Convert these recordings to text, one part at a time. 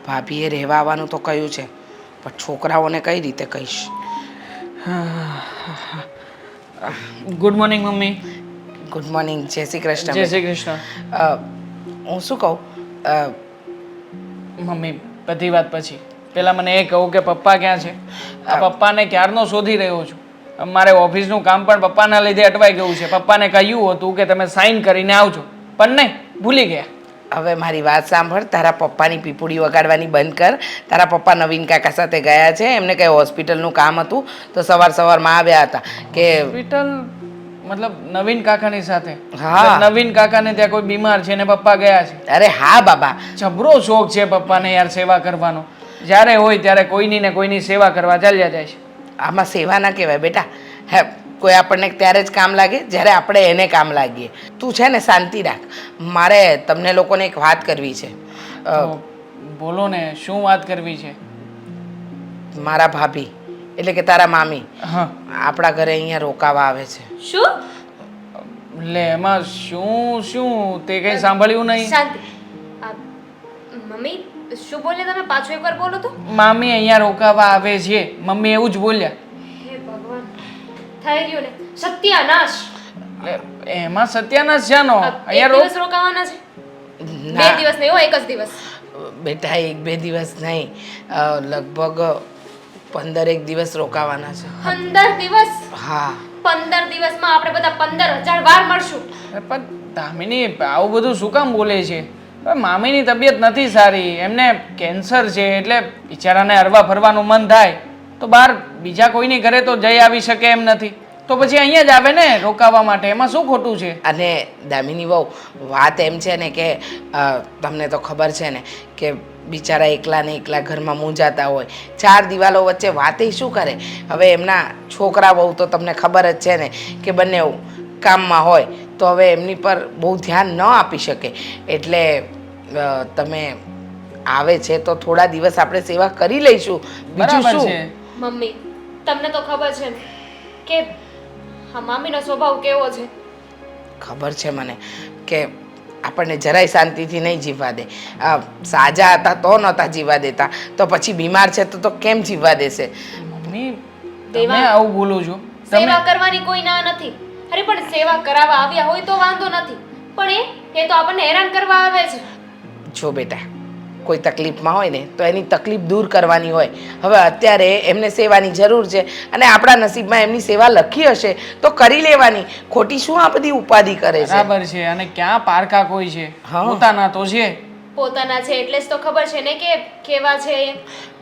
ભાભીએ રહેવા આવવાનું તો કહ્યું છે, પણ છોકરાઓને કઈ રીતે કહીશ? Good morning mummy. Good morning. જય શ્રી કૃષ્ણ. જય શ્રી કૃષ્ણ. હું શું કહું, મમ્મી બધી વાત પછી પહેલાં મને એ કહું કે પપ્પા ક્યાં છે? આ પપ્પાને ક્યારનો શોધી રહ્યો છું. મારે ઓફિસનું કામ પણ પપ્પાના લીધે અટવાઈ ગયું છે. પપ્પાને કહ્યું હતું કે તમે સાઈન કરીને આવજો, પણ નહીં, ભૂલી ગયા. હવે મારી વાત સાંભળ, તારા પપ્પાની પીપુડી વગાડવાની બંધ કર. તારા પપ્પા નવીન કાકા સાથે ગયા છે, એમને કંઈ હોસ્પિટલનું કામ હતું તો સવારમાં આવ્યા હતા કે હોસ્પિટલ મતલબ નવીન કાકાની સાથે? હા. નવીન કાકાને ત્યાં કોઈ બીમાર છે ને પપ્પા ગયા છે? અરે હા બાબા, જબરો શોખ છે પપ્પાને યાર સેવા કરવાનો. જ્યારે હોય ત્યારે કોઈની ને કોઈની સેવા કરવા ચાલ્યા જાય છે. આમાં સેવા ના કહેવાય બેટા. હે, કોઈ આપણને ત્યારે જ કામ લાગે જ્યારે આપણે એને કામ લાગીએ. તું છે ને શાંતિ રાખ. મારે તમને લોકોને એક વાત કરવી છે. તો બોલો ને, શું વાત કરવી છે? મારા ભાભી એટલે કે તારા મામી હા. આપણા ઘરે અહીંયા રોકાવા આવે છે. શું? લે એમાં શું શું તે કઈ સાંભળ્યું નહીં? શાંતિ. આ, મમ્મી શું બોલ્યા તમે? પાછું એકવાર બોલો તો. મામી અહીંયા રોકાવા આવે છે, મમ્મી એવું જ બોલ્યા. હે ભગવાન, થઈ ગયું ને સત્યાનાશ. લે, એમાં સત્યાનાશ શાનો? એક અહીંયા દિવસ રોકાવાના છે? બે ના દિવસ નહીં, એક જ દિવસ. બેટા, 1-2 દિવસ નહીં, લગભગ 15 દિવસ રોકાવાના છે. 15 દિવસ? હા. 15 દિવસમાં આપણે બધા 15,000 વાર મળશું. પણ દામિની આવું બધું શું કામ બોલે છે? હવે મામીની તબિયત નથી સારી, એમને કેન્સર છે, એટલે બિચારાને હરવા ફરવાનું મન થાય તો બહાર બીજા કોઈની ઘરે તો જઈ આવી શકે એમ નથી, તો પછી અહીંયા જ આવે ને રોકાવા માટે. એમાં શું ખોટું છે? અને દામિની વહુ, વાત એમ છે ને કે તમને તો ખબર છે ને કે બિચારા એકલા ને એકલા ઘરમાં મૂંઝાતા હોય, 4 દિવાલો વચ્ચે વાતે શું કરે? હવે એમના છોકરા વહુ તો તમને ખબર જ છે ને કે બંને કામમાં હોય, તો હવે એમની પર બહુ ધ્યાન ન આપી શકે. એટલે તમે આવે છે તો થોડા દિવસ આપણે સેવા કરી લઈશું, બીજું બરાબર શું? છે. મમ્મી તમને તો ખબર છે ને કે હા મામીનો સ્વભાવ કેવો છે. ખબર છે મને કે આપણને જરાય શાંતિથી નહીં જીવવા દે. સાજા હતા તો નહોતા જીવવા દેતા, તો પછી બીમાર છે તો કેમ જીવવા દેશે? મમ્મી તમે આવું બોલો છો? સેવા કરવાની કોઈ ના નથી. અરે પણ સેવા કરાવવા આવ્યા હોય તો વાંધો નથી, પણ એ તો આપણને હેરાન કરવા આવે છે. જો બેટા, કોઈ તકલીફમાં હોય ને તો એની તકલીફ દૂર કરવાની હોય. હવે અત્યારે એમને સેવાની જરૂર છે અને આપણા નસીબમાં એમની સેવા લખી હશે તો કરી લેવાની. ખોટી શું આ બધી ઉપાધિ કરે છે? બરાબર છે. અને ક્યાં પારકા કોઈ છે? હા. પોતાના તો છે. પોતાના છે એટલે જ તો ખબર છે ને કે કેવા છે એ.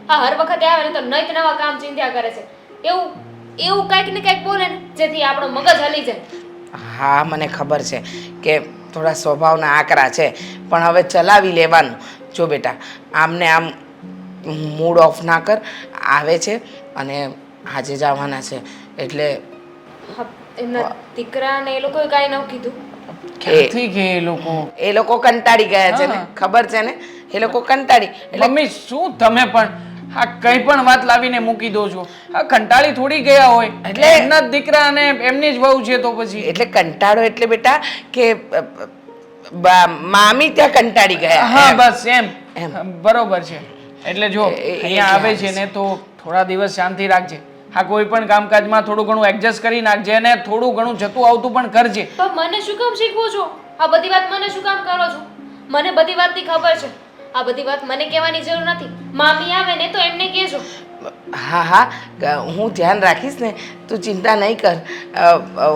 હા, હર વખતે આવે ને તો નઈત નવા કામ ચિંત્યા કરે છે. એવું કંઈક ને કંઈક બોલે ને જેથી આપણો મગજ હલી જાય. હા, મને ખબર છે કે થોડા સ્વભાવના આકરા છે, પણ હવે ચલાવી લેવાનું. જો બેટા, આમને આમ મૂડ ઓફ ના કર. આવે છે અને આજે જવાના છે એટલે હા, એમના દીકરાને એ લોકોએ કાંઈ ન કીધું. ક્યાંથી કે એ લોકો? કંટાળી ગયા છે ને, હા. ખબર છે ને, એ લોકો કંટાળી એટલે મમ્મી શું તમે પણ આ કઈ પણ વાત લાવીને મૂકી દો છો? આ કંટાળી થોડી ગયા હોય, એટલે એટલે- એમના જ દીકરા અને એમની જ વહુ છે તો પછી. એટલે કંટાળો એટલે બેટા કે મામી ત્યાં કંટાળી ગયા. હા એમ. બસ એમ. એમ. બરોબર છે. એટલે જો એ અહીંયા આવે જ છે ને તો થોડા દિવસ શાંતિ રાખજે. હા, કોઈ પણ કામકાજમાં થોડું ઘણું એડજસ્ટ કરી નાખજે અને થોડું ઘણું જતું આવતું પણ કરજે. તો મને શું કામ શીખવો છો? આ બધી વાત મને શું કામ કરો છો? મને બધી વાતની ખબર છે. આ બધી વાત મને કહેવાની જરૂર નથી. મામી આવે ને તો એમને કહેજો. હા હા, હું ધ્યાન રાખીશ ને, તું ચિંતા નહીં કર.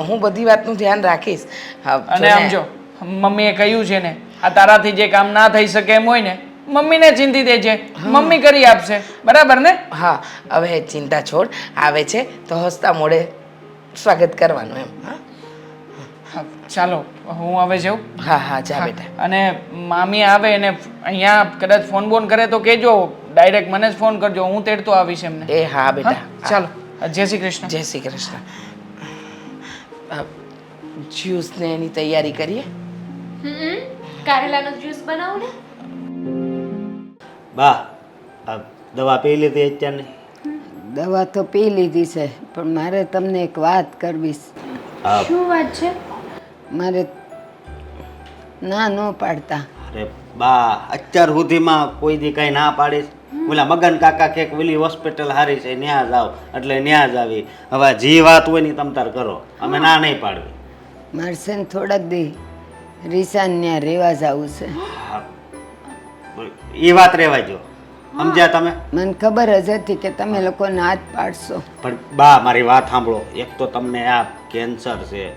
હું બધી વાતનું ધ્યાન રાખીશ. અને આમ જો મમ્મીએ કહ્યું છે ને, આ તારાથી જે કામ ના થઈ શકે એમ હોય ને, મમ્મીને ચિંતી દેજે, મમ્મી કરી આપશે. બરાબર ને? હા, હવે ચિંતા છોડ. આવે છે તો હસતા મોઢે સ્વાગત કરવાનું એમ. હા હા, ચાલો હું હવે જાઉં. હા હા, જા હા, બેટા. અને મામી આવે ને અહીંયા કદાચ ફોન બોન કરે તો કહેજો, ડાયરેક્ટ મને જ ફોન કરજો, હું તેડતો આવીશ એમને. એ હા બેટા. હા, ચાલો. જય શ્રી કૃષ્ણ. જય શ્રી કૃષ્ણ. જ્યુસ ને એની તૈયારી કરીએ. કારેલાનો જ્યુસ બનાવું ને. બા, આ દવા પી લીધી અત્યારની? દવા તો પી લીધી છે, પણ મારે તમને એક વાત કરવી છે. હા. શું વાત છે? મારે ના ન પાડતા. અરે બા અત્યાર સુધીમાં કોઈ દી કાંઈ ના પાડીશ. ઓલા મગન કાકા કે ઓલી હોસ્પિટલ હારી છે ન્યા જાવ એટલે ન્યા જ આવી. હવે જે વાત હોય ને તમ તાર કરો, અમે ના નહીં પાડવી. મારે છે ને થોડાક દી રીસાન ત્યાં રહેવા જવું છે. હા, એ વાત રહેવા જો, સમજ્યા તમે? મને ખબર જ હતી કે તમે લોકોને હાથ પાડશો. પણ બા મારી વાત સાંભળો, એક તો તમને આ કેન્સર છે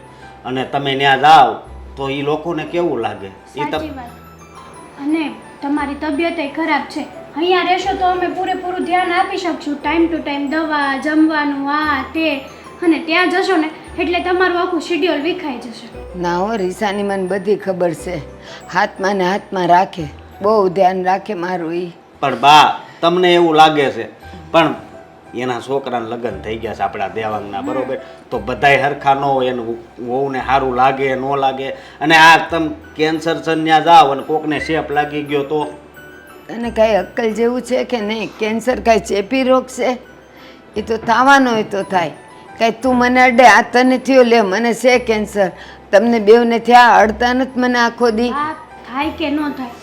અને તમે ત્યાં જાઓ તો એ લોકોને કેવું લાગે? સાચી વાત. અને તમારી તબિયત ખરાબ છે, અહીંયા રહેશો તો અમે પૂરેપૂરું ધ્યાન આપી શકશું, ટાઈમ ટુ ટાઈમ દવા, જમવાનું, આ તે. અને ત્યાં જશો ને એટલે તમારું આખું શેડ્યુલ વિખાઈ જશે. ના હો, રીસાની મને બધી ખબર છે. હાથમાં ને હાથમાં રાખે, બહુ ધ્યાન રાખે મારું ઈ. પણ બા તમને એવું લાગે છે, પણ એના છોકરાના લગ્ન થઈ ગયા છે આપણા દેવાંગના, બરોબર? તો બધાય હરખા ન હોય, એનું વહુને સારું લાગે ન લાગે. અને આ તમે કેન્સર છે ત્યાં જાઓ અને કોકને શેપ લાગી ગયો તો તને કાંઈ અક્કલ જેવું છે કે નહીં? કેન્સર કાંઈ ચેપી રોગ છે? એ તો થવાનો હોય તો થાય. કાંઈ તું મને અડે, આ તને થયો લે મને છે કેન્સર, તમને બેવને થયા, અડતા નથી મને આખો દી. આ થાય કે ન થાય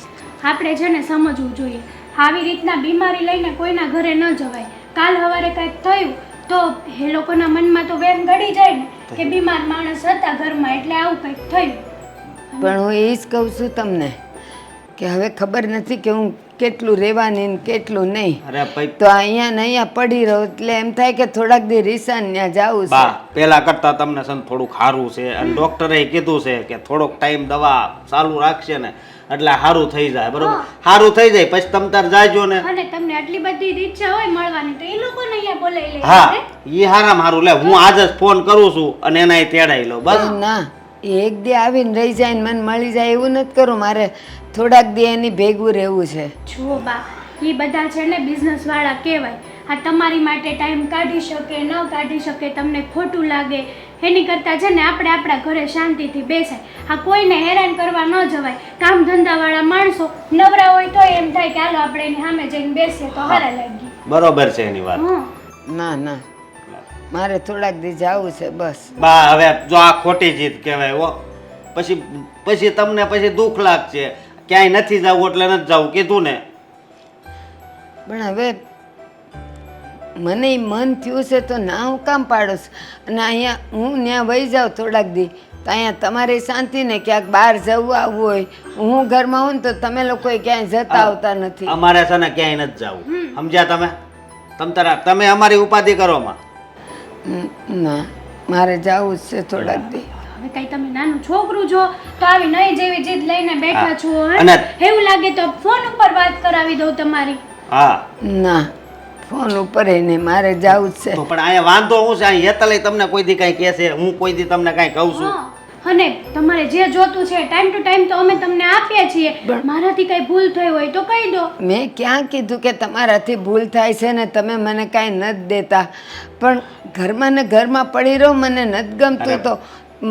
આપણે છે ને સમજવું જોઈએ. આવી રીતના બીમારી લઈને કોઈના ઘરે ન જવાય. કાલ સવારે કંઈક થયું તો એ લોકોના મનમાં તો વેમ ગળી જાય ને કે બીમાર માણસ હતા ઘરમાં એટલે આવું કંઈક થયું. પણ હું એ જ કહું છું તમને કે હવે ખબર નથી કે હું કેટલું રહેવાની ને કેટલું નહીં. અરે ભાઈ તો અહીંયા ને અહીંયા પડી રહું એટલે એમ થાય કે થોડાક દી રીસાન ત્યાં જાવું છે. બા પેલા કરતા તમને છે ને થોડુંક સારું છે, અને ડોક્ટરે કીધું છે કે થોડોક ટાઈમ દવા ચાલુ રાખશે ને એટલે સારું થઈ જાય, બરોબર? સારું થઈ જાય પછી તમ તાર જાજો ને. અને તમને આટલી બધી ઈચ્છા હોય મળવાની તો એ લોકોને અહીંયા બોલાવી લે. હા, એ હારામાં સારું. લે હું આજ જ ફોન કરું છું અને એના તેડાઈ લો બસ. ના, એ એક દી આવીને રહી જાય ને મને મળી જાય એવું નથી કરું. મારે થોડાક દી એની ભેગું રહેવું છે. જુઓ બા, એ બધા છે ને બિઝનેસ વાળા કહેવાય. આ તમારી માટે ટાઈમ કાઢી શકે ન કાઢી શકે તમને ખોટું લાગે એની કરતાં છે ને આપણે આપણા ઘરે શાંતિથી બેસાય. આ કોઈને હેરાન કરવા ન જવાય. કામ ધંધાવાળા માણસો નવરા હોય તો એમ થાય કે હાલો આપણે એની સામે જઈને બેસીએ તો હારા લાગી. બરોબર છે એની વાત. ના ના, મારે થોડાક દી જવું છે બસ. બા હવે જો આ ખોટી જીત કહેવાય હો. પછી તમને પછી દુઃખ લાગશે. ક્યાંય નથી જવું એટલે નથી જવું કીધું ને. પણ હવે મને ઈ મન થયું છે તો ના હું કામ પાડું છું. અને અહીંયા હું ત્યાં વહી જાઉં થોડાક દી તો અહીંયા તમારી શાંતિ ને ક્યાંક બહાર જવું આવવું હોય. હું ઘરમાં હોઉં ને તો તમે લોકો ક્યાંય જતા આવતા નથી. અમારે છે ને ક્યાંય નથી જવું, સમજ્યા તમે? તમે અમારી ઉપાધિ કરો માં. ના, મારે જવું જ છે થોડાક દી. હવે કઈ તમે નાનું છોકરું છો તો આવી નહીં જેવી જીદ લઈને બેઠા છો હે? અને એવું લાગે તો ફોન ઉપર વાત કરાવી દઉં તમારી. હા ના, ફોન ઉપર નહીં, મારે જવું જ છે. તો પણ અહીંયા વાંધો હું છે? અહીં હેતલે તમને કોઈ દી કાંઈ કહેશે? હું કોઈ દી તમને કાંઈ કહું છું? હા, અને તમારે જે જોતું છે ટાઈમ ટુ ટાઈમ તો અમે તમને આપીએ છીએ. મારાથી કઈ ભૂલ થઈ હોય તો કહી દો. મેં ક્યાં કીધું કે તમારાથી ભૂલ થાય છે ને તમે મને કાંઈ નથી દેતા? પણ ઘરમાં ને ઘરમાં પડી રહું મને નથી ગમતું. તો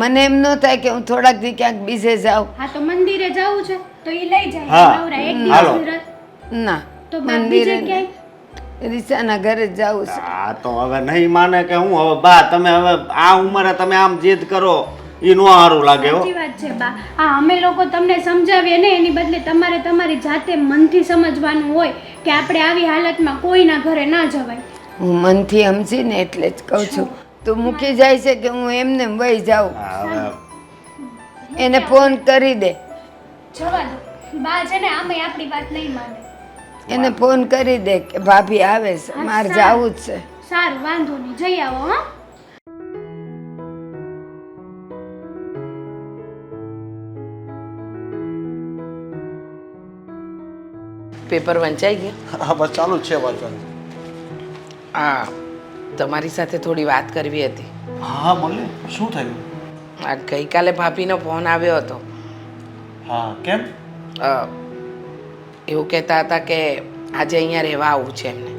મને એમ ન થાય કે હું થોડાક દી ક્યાંક બીજે જાઉં? હા તો મંદિરે જવું છે તો એ લઈ જાય હા, નવરા એક હાલો. દિવસની રાત. ના, તો બાપ બીજે મંદિરે ક્યાંય રીસાના ઘરે જ જવું છે. હા તો હવે નહીં માને કે હું હવે બા તમે હવે આ ઉંમરે તમે આમ જીદ કરો એ નો સારું લાગે હો. સાચી વાત છે બા. હા અમે લોકો તમને સમજાવીએ ને એની બદલે તમારે તમારી જાતે મનથી સમજવાનું હોય કે આપણે આવી હાલતમાં કોઈના ઘરે ના જવાય. હું મનથી સમજીને એટલે જ કહું છું. તું મૂકી જાય છે કે હું એમને વહી જાઉં? હા, હવે એને ફોન કરી દે. જવા દો બા છે ને આમે આપણી વાત નહીં માને. એને ફોન કરી દે કે ભાભી આવે છે, મારે જવું જ છે. સારું વાંધો નહીં જઈ આવો. હા પેપર વંચાઈ ગયા? હા બસ ચાલુ જ છે વાંચવાનું. હા, તમારી સાથે થોડી વાત કરવી હતી. હા બોલે, શું થયું? આ ગઈકાલે ભાભીનો ફોન આવ્યો હતો. હા કેમ? એવું કહેતા હતા કે આજે અહીંયા રહેવા આવવું છે એમને.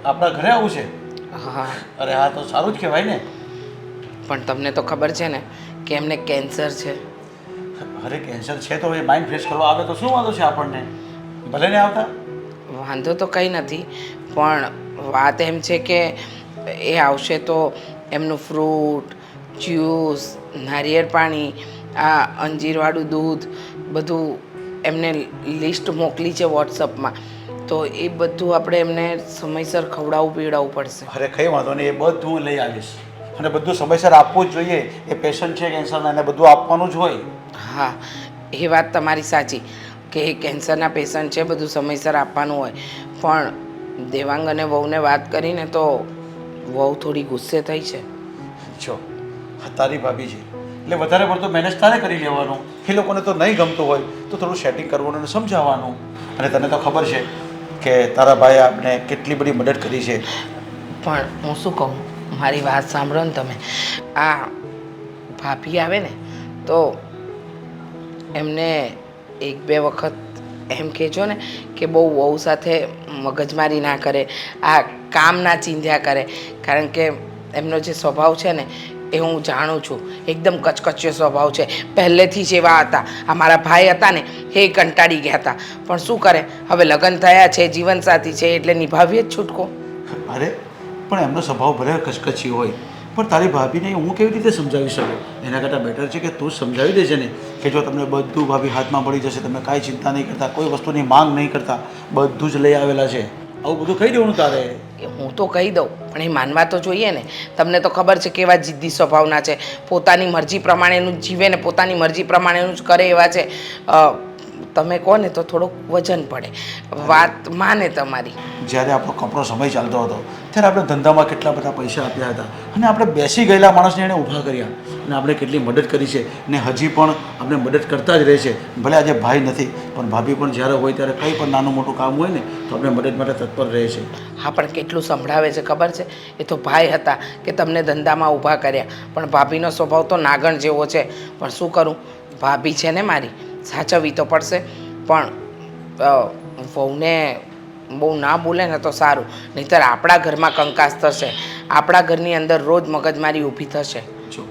આપણા ઘરે આવું છે? હા, અરે હા તો સારું જ કહેવાય ને. પણ તમને તો ખબર છે ને કે એમને કેન્સર છે. અરે કેન્સર છે તો એ માઇન્ડ ફ્રેશ કરવા આવે તો શું વાંધો છે આપણને? ભલે ને આવતા. વાંધો તો કંઈ નથી, પણ વાત એમ છે કે એ આવશે તો એમનું ફ્રૂટ, જ્યુસ, નારિયેળ પાણી, આ અંજીરવાળું દૂધ બધું એમને લિસ્ટ મોકલી છે વોટ્સઅપમાં, તો એ બધું આપણે એમને સમયસર ખવડાવવું પીવડાવવું પડશે. અરે કંઈ વાંધો નહીં, એ બધું હું લઈ આવીશ અને બધું સમયસર આપવું જ જોઈએ. એ પેશન્ટ છે કેન્સરના, એને બધું આપવાનું જ હોય. હા, એ વાત તમારી સાચી કે એ કેન્સરના પેશન્ટ છે, બધું સમયસર આપવાનું હોય. પણ દેવાંગ અને વહુને વાત કરીને તો વહુ થોડી ગુસ્સે થઈ છે. જો આ તારી ભાભી છે એટલે વધારે પડતો મેનેજ તારે કરી લેવાનું. એ લોકોને તો નહીં ગમતું હોય તો થોડું સેટિંગ કરવાનું અને સમજાવવાનું. અને તને તો ખબર છે કે તારા ભાઈ આપણે કેટલી બધી મદદ કરી છે. પણ હું શું કહું, મારી વાત સાંભળો ને તમે. આ ભાભી આવે ને તો એમને એક બે વખત એમ કહેજો ને કે બહુ વહુ સાથે મગજમારી ના કરે, આ કામ ના ચીંધ્યા કરે. કારણ કે એમનો જે સ્વભાવ છે ને એ હું જાણું છું, એકદમ કચકચ્યો સ્વભાવ છે. પહેલેથી જ એવા હતા. આ મારા ભાઈ હતા ને એ કંટાળી ગયા હતા, પણ શું કરે, હવે લગ્ન થયા છે, જીવનસાથી છે એટલે નિભાવીએ જ છૂટકો. અરે પણ એમનો સ્વભાવ ભલે કચકચી હોય પણ તારી ભાભીને હું કેવી રીતે સમજાવી શકું? એના કરતાં બેટર છે કે તું સમજાવી દેજે ને કે જો તમને બધું ભાભી હાથમાં પડી જશે, તમે કાંઈ ચિંતા નહીં કરતા, કોઈ વસ્તુની માંગ નહીં કરતા, બધું જ લઈ આવેલા છે. આવું બધું કહી દેવાનું તારે. હું તો કહી દઉં પણ એ માનવા તો જોઈએ ને. તમને તો ખબર છે કેવા જિદ્દી સ્વભાવના છે, પોતાની મરજી પ્રમાણેનું જીવે ને પોતાની મરજી પ્રમાણેનું જ કરે એવા છે. તમે કહો ને તો થોડુંક વજન પડે, વાત માને તમારી. જ્યારે આપણો કપરો સમય ચાલતો હતો ત્યારે આપણે ધંધામાં કેટલા બધા પૈસા આપ્યા હતા અને આપણે બેસી ગયેલા માણસને એણે ઊભા કર્યા અને આપણે કેટલી મદદ કરી છે ને હજી પણ આપણે મદદ કરતા જ રહે છે. ભલે આજે ભાઈ નથી પણ ભાભી પણ જ્યારે હોય ત્યારે કંઈ પણ નાનું મોટું કામ હોય ને તો આપણે મદદ માટે તત્પર રહે છે. હા, પણ કેટલું સંભળાવે છે ખબર છે? એ તો ભાઈ હતા કે તમને ધંધામાં ઊભા કર્યા, પણ ભાભીનો સ્વભાવ તો નાગણ જેવો છે. પણ શું કરું, ભાભી છે ને મારી, સાચવવી તો પડશે. પણ વહુને બહુ ના બોલે ને તો સારું, નહીંતર આપણા ઘરમાં કંકાસ થશે, આપણા ઘરની અંદર રોજ મગજમારી ઊભી થશે. જો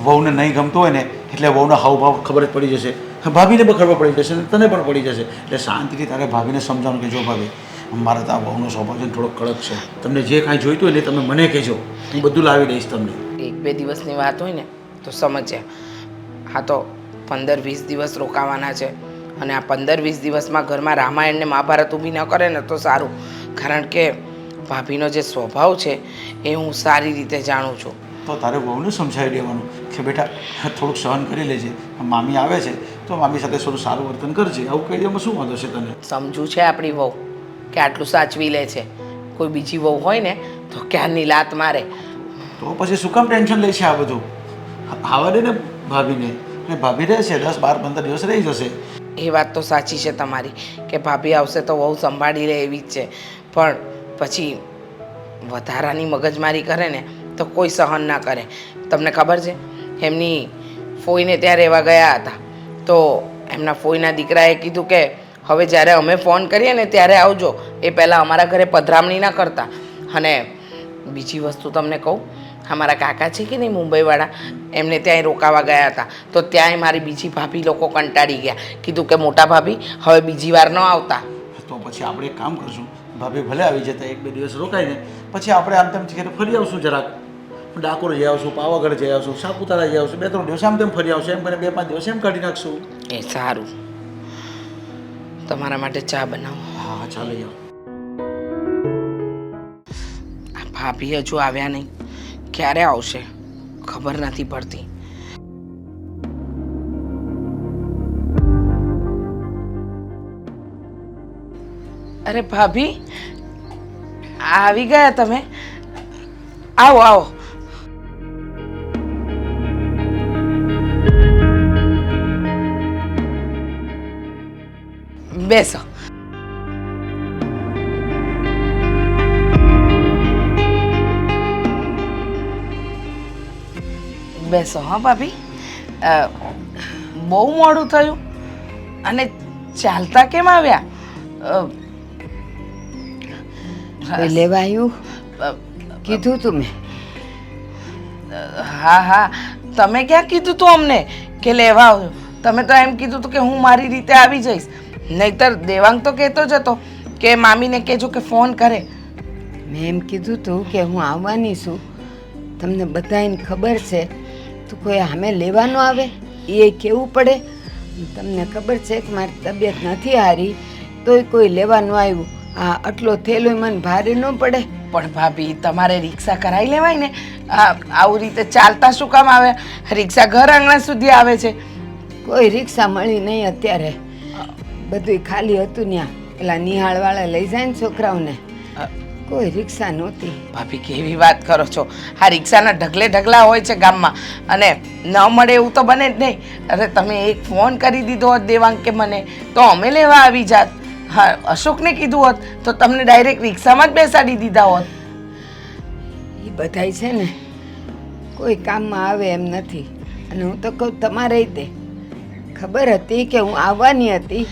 વહુને નહીં ગમતું હોય ને એટલે વહુના હાવભાવ ખબર જ પડી જશે, ભાભીને પણ ખબર પડી જશે અને તને પણ પડી જશે. એટલે શાંતિથી તારે ભાભીને સમજાવવાનું કે જો ભાભી મારા તો આ વહુનો સ્વભાવ છે થોડોક કડક છે, તમને જે કાંઈ જોઈતું હોય ને તમે મને કહેજો, હું બધું લાવી દઈશ તમને. એક બે દિવસની વાત હોય ને તો સમજ્યા. હા, તો 15-20 દિવસ રોકાવાના છે અને આ 15-20 દિવસમાં ઘરમાં રામાયણ ને મહાભારત ઊભી ન કરે ને તો સારું. કારણ કે ભાભીનો જે સ્વભાવ છે એ હું સારી રીતે જાણું છું. તો તારે વહુને સમજાવી દેવાનું કે બેટા થોડુંક સહન કરી લેજે, મામી આવે છે તો મામી સાથે થોડું સારું વર્તન કરજે. આવું કહી દેવામાં શું વાંધો છે તને? સમજવું છે આપણી વહુ કે આટલું સાચવી લે છે. કોઈ બીજી વહુ હોય ને તો ક્યારની લાત મારે. તો પછી શું કામ ટેન્શન લે છે આ બધું? આવવા દે ને ભાભીને, ને ભાભી રહેશે 10, 12, 15 દિવસ રહી જશે. એ વાત તો સાચી છે તમારી કે ભાભી આવશે તો વહુ સંભાળી લે એવી જ છે, પણ પછી વધારાની મગજમારી કરે ને તો કોઈ સહન ના કરે. તમને ખબર છે એમની ફોઈને ત્યાં રહેવા ગયા હતા તો એમના ફોઈના દીકરાએ કીધું કે હવે જ્યારે અમે ફોન કરીએ ને ત્યારે આવજો, એ પહેલાં અમારા ઘરે પધરામણી ના કરતા. અને બીજી વસ્તુ તમને કહું, અમારા કાકા છે કે નહીં મુંબઈવાળા, એમને ત્યાંય રોકાવા ગયા હતા તો ત્યાંય મારી બીજી ભાભી લોકો કંટાળી ગયા, કીધું કે મોટા ભાભી હવે બીજી વાર ન આવતા. તો પછી આપણે એક કામ કરશું, ભાભી ભલે આવી જતા 1-2 દિવસ રોકાઈને પછી આપણે આમ તેમ ફરી આવશું, જરાક ડાકોર જઈ આવશું, પાવાગઢ જઈ આવશું, સાપુતારા જઈ આવશું, 2-3 દિવસ આમ તેમ ફરી આવશું, એમ કરીને 2-5 દિવસ એમ કાઢી નાખશું. એ સારું, તમારા માટે ચા બનાવો. હા ચાલે જાઓ. આ ભાભી હજુ આવ્યા નહીં, ક્યારે આવશે ખબર નથી પડતી. અરે ભાભી, આવી ગયા તમે? આવો આવો. બેસો. બેસો. હા ભાભી, બહુ મોડું થયું અને ચાલતા કેમ આવ્યા? કોઈ લેવા આવ્યું કીધું તું મેં? હા હા, તમે ક્યાં કીધું તું અમને કે લેવા આવજો? તમે તો એમ કીધું હતું કે હું મારી રીતે આવી જઈશ. નહીતર દેવાંગ તો કહેતો જ હતો કે મામીને કહેજો કે ફોન કરે. મેં એમ કીધું તું કે હું આવવાની છું, તમને બધાને ખબર છે, તો કોઈ સામે લેવાનું આવે એ કેવું પડે. તમને ખબર છે કે મારી તબિયત નથી હારી તોય કોઈ લેવાનું આવ્યું આ આટલો થેલો મને ભારે ન પડે? પણ ભાભી તમારે રિક્ષા કરાવી લેવાય ને. આવું રીતે ચાલતા શું કામ આવે? રિક્ષા ઘર આંગણા સુધી આવે છે. કોઈ રિક્ષા મળી નહીં અત્યારે, બધું ખાલી હતું ત્યાં. પેલા નિહાળવાળા લઈ જાય ને છોકરાઓને, કોઈ રિક્ષા નહોતી. ભાભી કેવી વાત કરો છો? આ રિક્ષાના ઢગલે ઢગલા હોય છે ગામમાં, અને ન મળે એવું તો બને જ નહીં. અરે તમે એક ફોન કરી દીધો હોત દેવાંગ કે મને, તો અમે લેવા આવી જાત. હા, અશોકને કીધું હોત તો તમને ડાયરેક્ટ રિક્ષામાં જ બેસાડી દીધા હોત. એ બધાય છે ને કોઈ કામમાં આવે એમ નથી. અને હું તો કહું તમારે તે ખબર હતી કે હું આવવાની હતી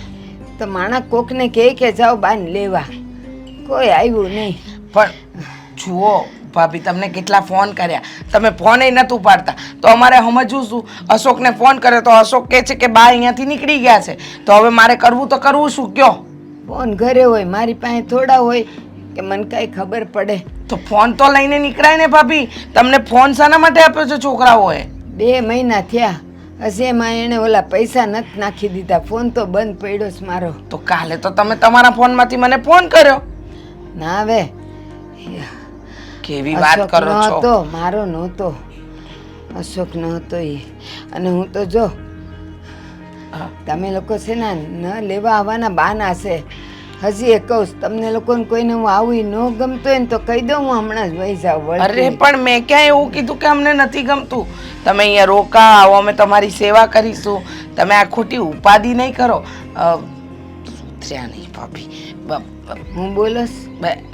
તો માણસ કોકને કહે કે જાઓ બાન લેવા, કોઈ આવ્યું નહીં. પણ જુઓ ભાભી, તમને કેટલા ફોન કર્યા, તમે ફોન એ નતું ઉપાડતા, તો અમારે સમજવું શું? અશોકને ફોન કર્યો તો અશોક કહે છે કે બા અહીંયાથી નીકળી ગયા છે, તો હવે મારે કરવું તો કરવું શું કયો? ફોન ઘરે હોય, મારી પાસે થોડા હોય કે મને કાંઈ ખબર પડે? તો ફોન તો લઈને નીકળાય ને ભાભી. તમને ફોન શાના માટે આપ્યો છે છોકરાઓએ? 2 મહિના થયા હશે એમાં એણે ઓલા પૈસા નથી નાખી દીધા, ફોન તો બંધ પડ્યો છે મારો. તો કાલે તો તમે તમારા ફોનમાંથી મને ફોન કર્યો. ના હવે કેવી વાત કરો છો? નહોતો, મારો નહોતો, અશોક નહોતો એ. અને હું તો જો તમે લોકો છે ને ન લેવા આવવાના બહાના છે. હજી એ કહું છું, તમને લોકોને કોઈને હું આવું ન ગમતું હોય ને તો કહી દઉં, હું હમણાં જ વહી જાઉં. અરે પણ મેં ક્યાં એવું કીધું કે અમને નથી ગમતું? તમે અહીંયા રોકાવો, અમે તમારી સેવા કરીશું. તમે આ ખોટી ઉપાધિ નહીં કરો. સુધર્યા નહીં ભાભી. હું બોલસ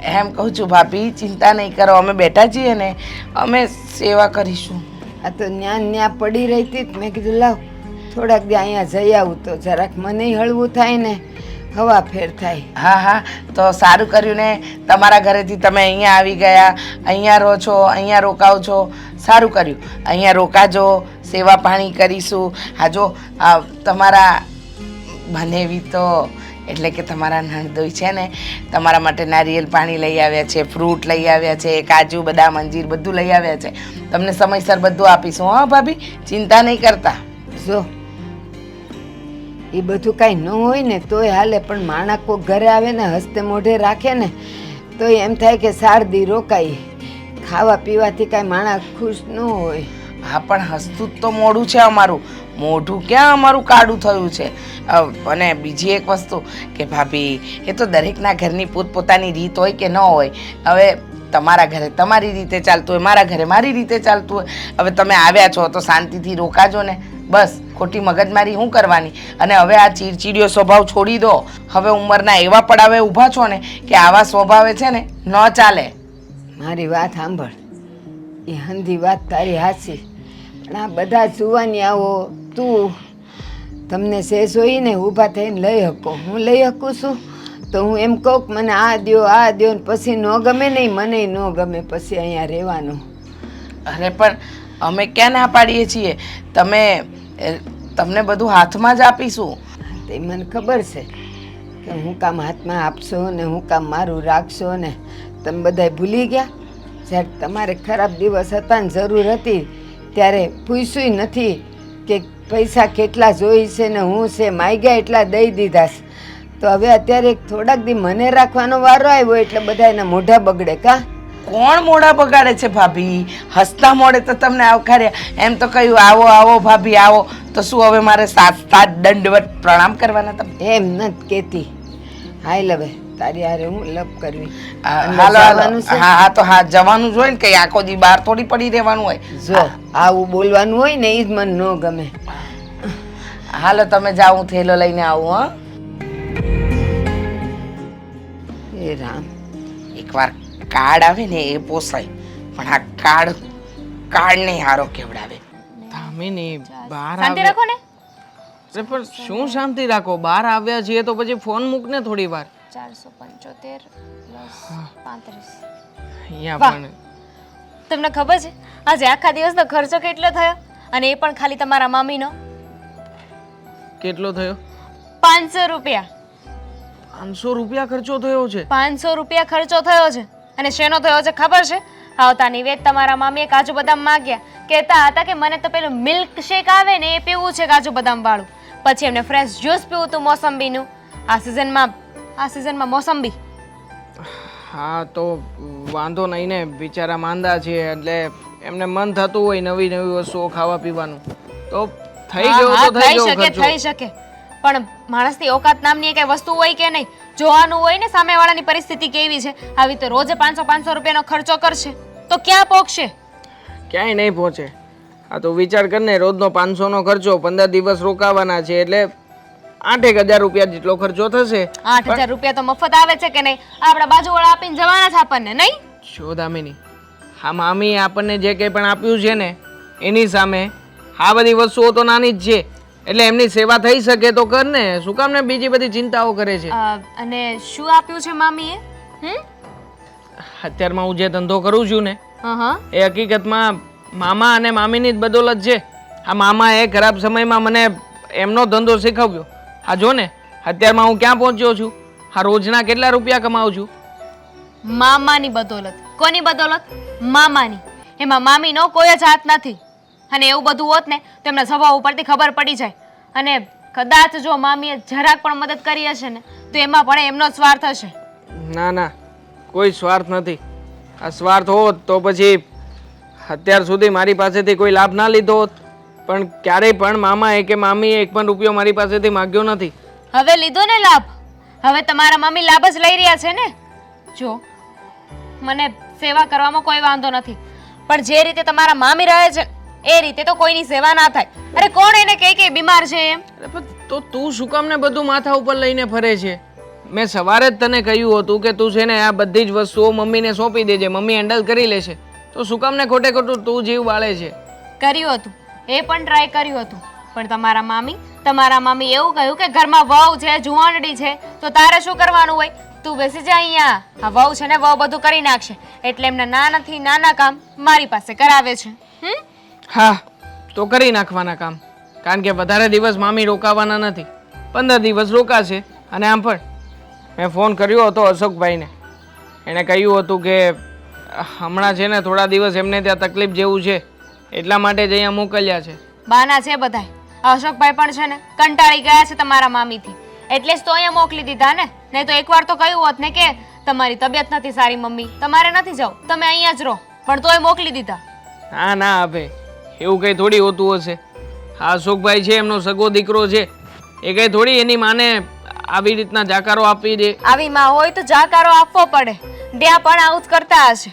એમ કહું છું ભાભી, ચિંતા નહીં કરો, અમે બેઠા છીએ ને, અમે સેવા કરીશું. આ તો ન્યા પડી રહી હતી, મેં કીધું લાવ થોડાક દી અહીંયા જઈ આવું તો જરાક મને હળવું થાય ને હવા ફેર થાય. હા હા, તો સારું કર્યું ને, તમારા ઘરેથી તમે અહીંયા આવી ગયા, અહીંયા રહો છો, અહીંયા રોકાવ છો, સારું કર્યું. અહીંયા રોકાજો, સેવા પાણી કરીશું. હા જો તમારા બનેવી તો એટલે કે તમારા નણદોઈ છે ને, તમારા માટે નારિયેલ પાણી લઈ આવ્યા છે, ફ્રૂટ લઈ આવ્યા છે, કાજુ બદામ અંજીર બધું લઈ આવ્યા છે. તમને સમયસર બધું આપીશું. હા ભાભી, ચિંતા નહીં કરતા. જો એ બધું કાંઈ ન હોય ને તોય હાલે, પણ માણસ કોઈ ઘરે આવે ને હસ્તે મોઢે રાખે ને તો એમ થાય કે સારદી રોકાય. ખાવા પીવાથી કાંઈ માણસ ખુશ ન હોય. હા, પણ હસતું તો મોઢું છે અમારું, મોઢું ક્યાં અમારું કાળું થયું છે. અને બીજી એક વસ્તુ કે ભાભી, એ તો દરેકના ઘરની પોતપોતાની રીત હોય કે ન હોય. હવે તમારા ઘરે તમારી રીતે ચાલતું હોય, મારા ઘરે મારી રીતે ચાલતું હોય. હવે તમે આવ્યા છો તો શાંતિથી રોકાજો ને, બસ. ખોટી મગજમારી શું કરવાની? અને હવે આ ચીડચીડિયો સ્વભાવ છોડી દો. હવે ઉંમરના એવા પડાવે ઊભા છો ને કે આવા સ્વભાવે છે ને ન ચાલે. મારી વાત સાંભળ, એ હંધી વાત તારી હાચી, પણ આ બધા જોવાની આવો તું તમને શેષ હોય ને ઊભા થઈને લઈ શકો. હું લઈ શકું છું તો હું એમ કહું કે મને આ દ્યો ને પછી ન ગમે નહીં, મને ન ગમે પછી અહીંયા રહેવાનું. અરે પણ અમે ક્યાં ના પાડીએ છીએ? તમને બધું હાથમાં જ આપીશું. તે મને ખબર છે કે હું કામ હાથમાં આપશો ને હું કામ મારું રાખશો ને. તમે બધાય ભૂલી ગયા? જ્યારે તમારે ખરાબ દિવસ હતા ને જરૂર હતી ત્યારે પૂછ્યું નથી કે પૈસા કેટલા જોઈ છે ને હું છે માગ્યા એટલા દઈ દીધા છે. તો હવે અત્યારે થોડાક દી મને રાખવાનો વારો આવ્યો એટલે બધા એના મોઢા બગડે કા? કોણ મોઢા બગાડે છે ભાભી? હસતા મોડે તો તમને આવકાર્યા, એમ તો કહ્યું આવો આવો ભાભી આવો, તો શું હવે મારે સાત દંડવત પ્રણામ કરવાના? તમે એમ નથી કહેતી. હાલ હવે તારી હારે હું લપ કરવી. હાલો હાલો. હા હા, તો હા જવાનું જ હોય ને, કઈ આખો દી બહાર થોડી પડી રહેવાનું હોય. જો આવું બોલવાનું હોય ને એ જ મને ન ગમે. હાલો તમે જાઓ, હું થેલો લઈને આવું. હા એ રામ, એકવાર કાર્ડ આવે ને એ પોસાય, પણ આ કાર્ડ નહીં હારો કેવડાવે. ધામીની બહાર શાંતિ રાખો ને. અરે પણ શું શાંતિ રાખો? બહાર આવ્યા છીએ તો પછી ફોન મૂક ને થોડી વાર. 475 + 35. અહીંયા વાહ. પણ તમને ખબર છે આજે આખા દિવસનો ખર્ચો કેટલો થયો? અને એ પણ ખાલી તમારા મામીનો. કેટલો થયો? 500 રૂપિયા. 500 રૂપિયા ખર્ચો થયો છે? 500 રૂપિયા ખર્ચો થયો છે. અને શેનો થયો છે ખબર છે? આવતા નિવેદ તમારા મામીએ કાજુ બદામ માંગ્યા, કહેતા હતા કે મને તો પેલું મિલ્ક શેક આવે ને એ પીવું છે કાજુ બદામ વાળું. પછી એમને ફ્રેશ જ્યુસ પીવું હતું મોસંબીનું. આ સિઝનમાં મોસંબી. હા તો વાંધો નહીં ને, બિચારા માંદા છે એટલે એમને મન થતું હોય નવી નવી વસ્તુઓ ખાવા પીવાનું, તો થઈ ગયો તો થઈ ગયો ખર્ચો. થઈ શકે, પણ માણસની ઓકાત નામની કઈ વસ્તુ હોય કે નહીં, જોવાનું હોય ને સામેવાળાની પરિસ્થિતિ કેવી છે. આવી તો રોજ 500 રૂપિયાનો ખર્ચો કરશે તો ક્યાં પહોંચશે? ક્યાંય નહીં પહોંચે. આ તો વિચાર કરને, રોજનો 500નો ખર્ચો, 15 દિવસ રોકાવાના છે એટલે 8,000 રૂપિયા જેટલો ખર્ચો થશે. 8,000 રૂપિયા તો મફત આવે છે કે નહીં? આપણા બાજુવાળા આપીને જવાના છે આપણને, નહીં? જો દામિની, હા મામી આપણને જે કંઈ પણ આપ્યું છે ને એની સામે આ બધી વસ્તુઓ તો નાની જ છે, એટલે એમની સેવા થઈ શકે તો કર ને, શું કામ ને બીજી બધી ચિંતાઓ કરે છે. અને શું આપ્યું છે મામીએ? અત્યારમાં હું જે ધંધો કરું છું ને હા, એ હકીકતમાં મામા અને મામીની જ બદોલત છે. આ મામાએ ખરાબ સમયમાં મને એમનો ધંધો શીખવ્યો. હા જો ને, અત્યારમાં હું ક્યાં પહોંચ્યો છું, હા રોજના કેટલા રૂપિયા કમાઉં છું. મામાની બદોલત. કોની બદોલત? મામાની. એમાં મામીનો કોઈ જ હાથ નથી. અને એવું બધું હોત ને તો એમના સ્વભાવ ઉપરથી ખબર પડી જાય. અને કદાચ જો મામીએ જરાક પણ મદદ કરી હશે ને તો એમાં પણ એમનો જ સ્વાર્થ હશે. ના ના, કોઈ સ્વાર્થ નથી. આ સ્વાર્થ હોત તો પછી અત્યાર સુધી મારી પાસેથી કોઈ લાભ ના લીધો હોત, પણ ક્યારેય પણ મામાએ કે મામીએ 1 પણ રૂપિયો મારી પાસેથી માગ્યો નથી. હવે લીધો ને લાભ, હવે તમારા મામી લાભ જ લઈ રહ્યા છે ને. જો મને સેવા કરવામાં કોઈ વાંધો નથી, પણ જે રીતે તમારા મામી રહે છે એ રીતે તો કોઈની સેવા ના થાય. અરે કોણ એને કહે કે બીમાર છે એમ? અરે પણ તો તું શું કામ ને બધું માથા ઉપર લઈને ફરે છે? મેં સવારે જ તને કહ્યું હતું કે તું છે ને આ બધી જ વસ્તુઓ મમ્મીને સોંપી દેજે, મમ્મી હેન્ડલ કરી લેશે. તો શું કામ ને ખોટે ખોટું તું જીવ બાળે છે? કર્યું હતું, એ પણ ટ્રાય કર્યું હતું, પણ તમારા મામી એવું કહ્યું કે ઘરમાં વહુ છે, જુવાનડી છે, તો તારે શું કરવાનું હોય? તું બેસી જા અહીંયા. આ વહુ છે ને, વહુ બધું કરી નાખશે. એટલે એમના નાનાથી નાના કામ મારી પાસે કરાવે છે. હા તો કરી નાખવાના કામ, કારણ કે વધારે દિવસ મામી રોકાવાના નથી, 15 દિવસ રોકાશે. અને આમ પણ મેં ફોન કર્યો હતો અશોકભાઈને, એણે કહ્યું હતું કે હમણાં છે ને થોડા દિવસ એમને ત્યાં તકલીફ જેવું છે, એટલા માટે જ અહીંયા મોકલ્યા છે. બાના છે બધાય. અશોકભાઈ પણ છે ને કંટાળી ગયા છે તમારા મામીથી, એટલે જ તો અહીંયા મોકલી દીધા ને. નહીં તો એકવાર તો કહ્યું હોત ને કે તમારી તબિયત નથી સારી મમ્મી, તમારે નથી જાવ, તમે અહીંયા જ રહો, પણ તોય મોકલી દીધા. ના ના અભય, એવું કંઈ થોડી હોતું હશે. હા અશોકભાઈ છે એમનો સગો દીકરો છે, એ કંઈ થોડી એની માને આવી રીતના જાકારો આપી દે. આવી માં હોય તો જાકારો આપવો પડે. ત્યાં પણ આવું જ કરતા હશે.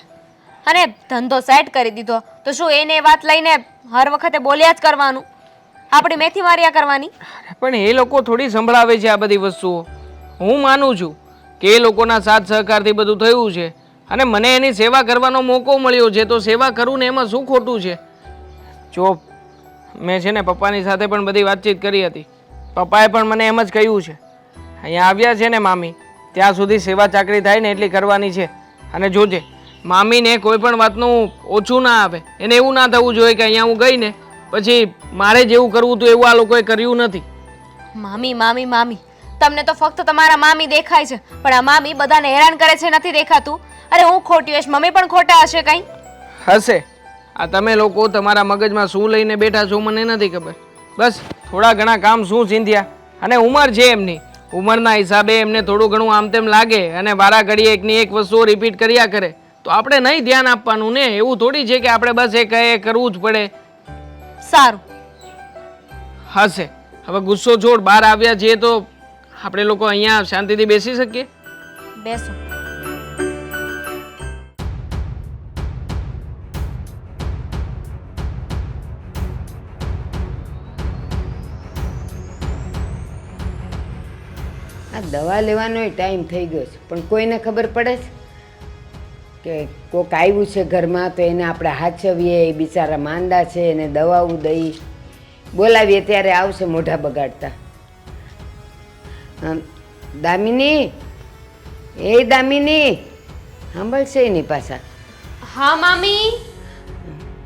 અને ધંધો સેટ કરી દીધો તો શું એને વાત લઈને હર વખતે બોલ્યા જ કરવાનું? આપણી મેથી માર્યા કરવાની? પણ એ લોકો થોડી સંભળાવે છે આ બધી વસ્તુઓ. હું માનું છું કે એ લોકોના સાથ સહકારથી બધું થયું છે, અને મને એની સેવા કરવાનો મોકો મળ્યો છે, તો સેવા કરું ને એમાં શું ખોટું છે? જો મેં છે ને પપ્પાની સાથે પણ બધી વાતચીત કરી હતી. પપ્પાએ પણ મને એમ જ કહ્યું છે, અહીંયા આવ્યા છે ને મામી, ત્યાં સુધી સેવા ચાકરી થાય ને એટલી કરવાની છે. અને જોજે મામીને કોઈ પણ વાતનું ઓછું ના આવે. એને એવું ના થવું જોઈએ કે અહીંયા હું ગઈ ને પછી મારે જેવું કરવું હતું એવું આ લોકોએ કર્યું નથી. મામી મામી મામી, તમને તો ફક્ત તમારા મામી દેખાય છે, પણ આ મામી બધાને હેરાન કરે છે નથી દેખાતું? અરે હું ખોટી હશ, મમ્મી પણ ખોટા હશે કંઈ? હશે. આ તમે લોકો તમારા મગજમાં શું લઈને બેઠા છો મને નથી ખબર. બસ થોડા ઘણા કામ શું ચીંધ્યા, અને ઉંમર છે એમની, ઉંમરના હિસાબે એમને થોડું ઘણું આમ તેમ લાગે, અને વારા ઘડીએ એકની એક વસ્તુઓ રિપીટ કર્યા કરે, તો આપણે નહીં ધ્યાન આપવાનું ને. એવું થોડી છે કે આપણે બસ એ કહે કરવું જ પડે. સારું હશે. હવે ગુસ્સો છોડ, બહાર આવ્યા છીએ તો આપણે લોકો અહીંયા શાંતિથી બેસી શકીએ? બેસો. આ દવા લેવાનો ટાઈમ થઈ ગયો છે, પણ કોઈને ખબર પડે છે કે કોક આવ્યું છે ઘરમાં તો એને આપણે હાચવીએ, એ બિચારા માંદા છે, એને દવાઓ દઈ બોલાવીએ ત્યારે આવશે મોઢા બગાડતા. દામિની, એ દામિની, સાંભળશે એની પાછા? હા મામી.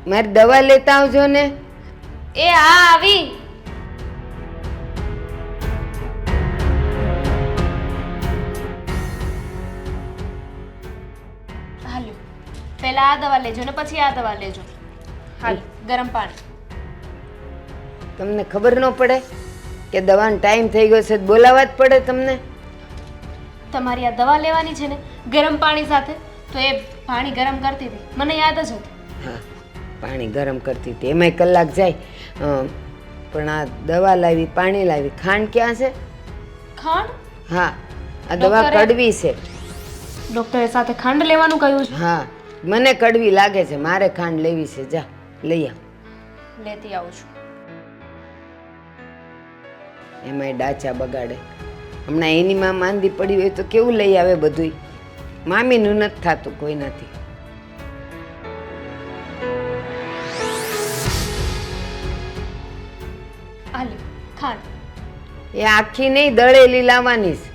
મારી દવા લેતા આવજો ને. એ હા આવી. હાલો, પહેલા આ દવા લેજો ને પછી આ દવા લેજો. હાલ, ગરમ પાણી. તમને ખબર ન પડે? કે દવાનો ટાઈમ થઈ ગયો છે તો બોલાવવા જ પડે તમને? તમારી આ દવા લેવાની છે ને ગરમ પાણી સાથે, તો એ પાણી ગરમ કરતી હતી, મને યાદ જ હતું. હા, પાણી ગરમ કરતી હતી, એમાંય કલાક જાય. પણ આ દવા લાવી, પાણી લાવી, ખાંડ ક્યાં છે? ખાંડ? હા, આ દવા ડૉક્ટરે- કડવી છે. ડૉક્ટરે સાથે ખાંડ લેવાનું કહ્યું છે. હા, મને કડવી લાગે છે, મારે ખાંડ લેવી છે. જા લઈ આવ. લેતી આવું છું. એમાંય ડાચા બગાડે. હમણાં એની માં માંદી પડી હોય તો કેવું લઈ આવે બધુંય. મામીનું નથી થતું કોઈ નથી. આ લ્યો ખાંડ. એ આખી નહીં, દળેલી લાવવાની છે.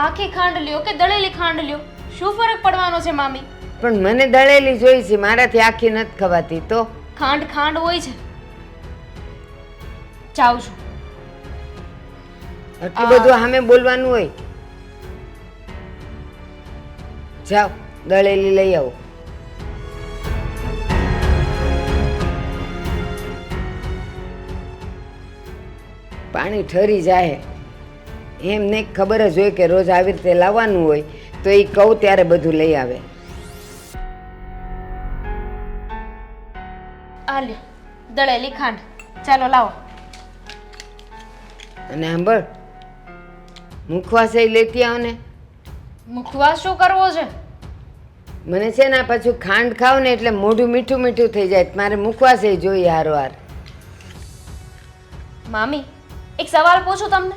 આખી ખાંડ લ્યો કે દળેલી ખાંડ લ્યો, શું ફરક પડવાનો છે મામી? પણ મને દળેલી જોઈ છે, મારાથી આખી નથી ખવાતી. તો ખાંડ ખાંડ હોય છે. જાઉં છું. આટલું બધું સામે બોલવાનું હોય? જાઓ, દળેલી લઈ આવો. પાણી ઠરી જાય એમને ખબર જ હોય કે રોજ આવી રીતે લાવવાનું હોય, તો એ કહું ત્યારે બધું લઈ આવે. આ લ્યો દળેલી ખાંડ, ચાલો લાવો. અને સાંભળ, મુખવાસ એ લેતી આવ ને. મુખવાસ શું કરવો છે? મને છે ને આ પાછું ખાંડ ખાવ ને એટલે મોઢું મીઠું મીઠું થઈ જાય. મારે મુખવાસ એ જોઈએ હારોહાર. મામી એક સવાલ પૂછું તમને?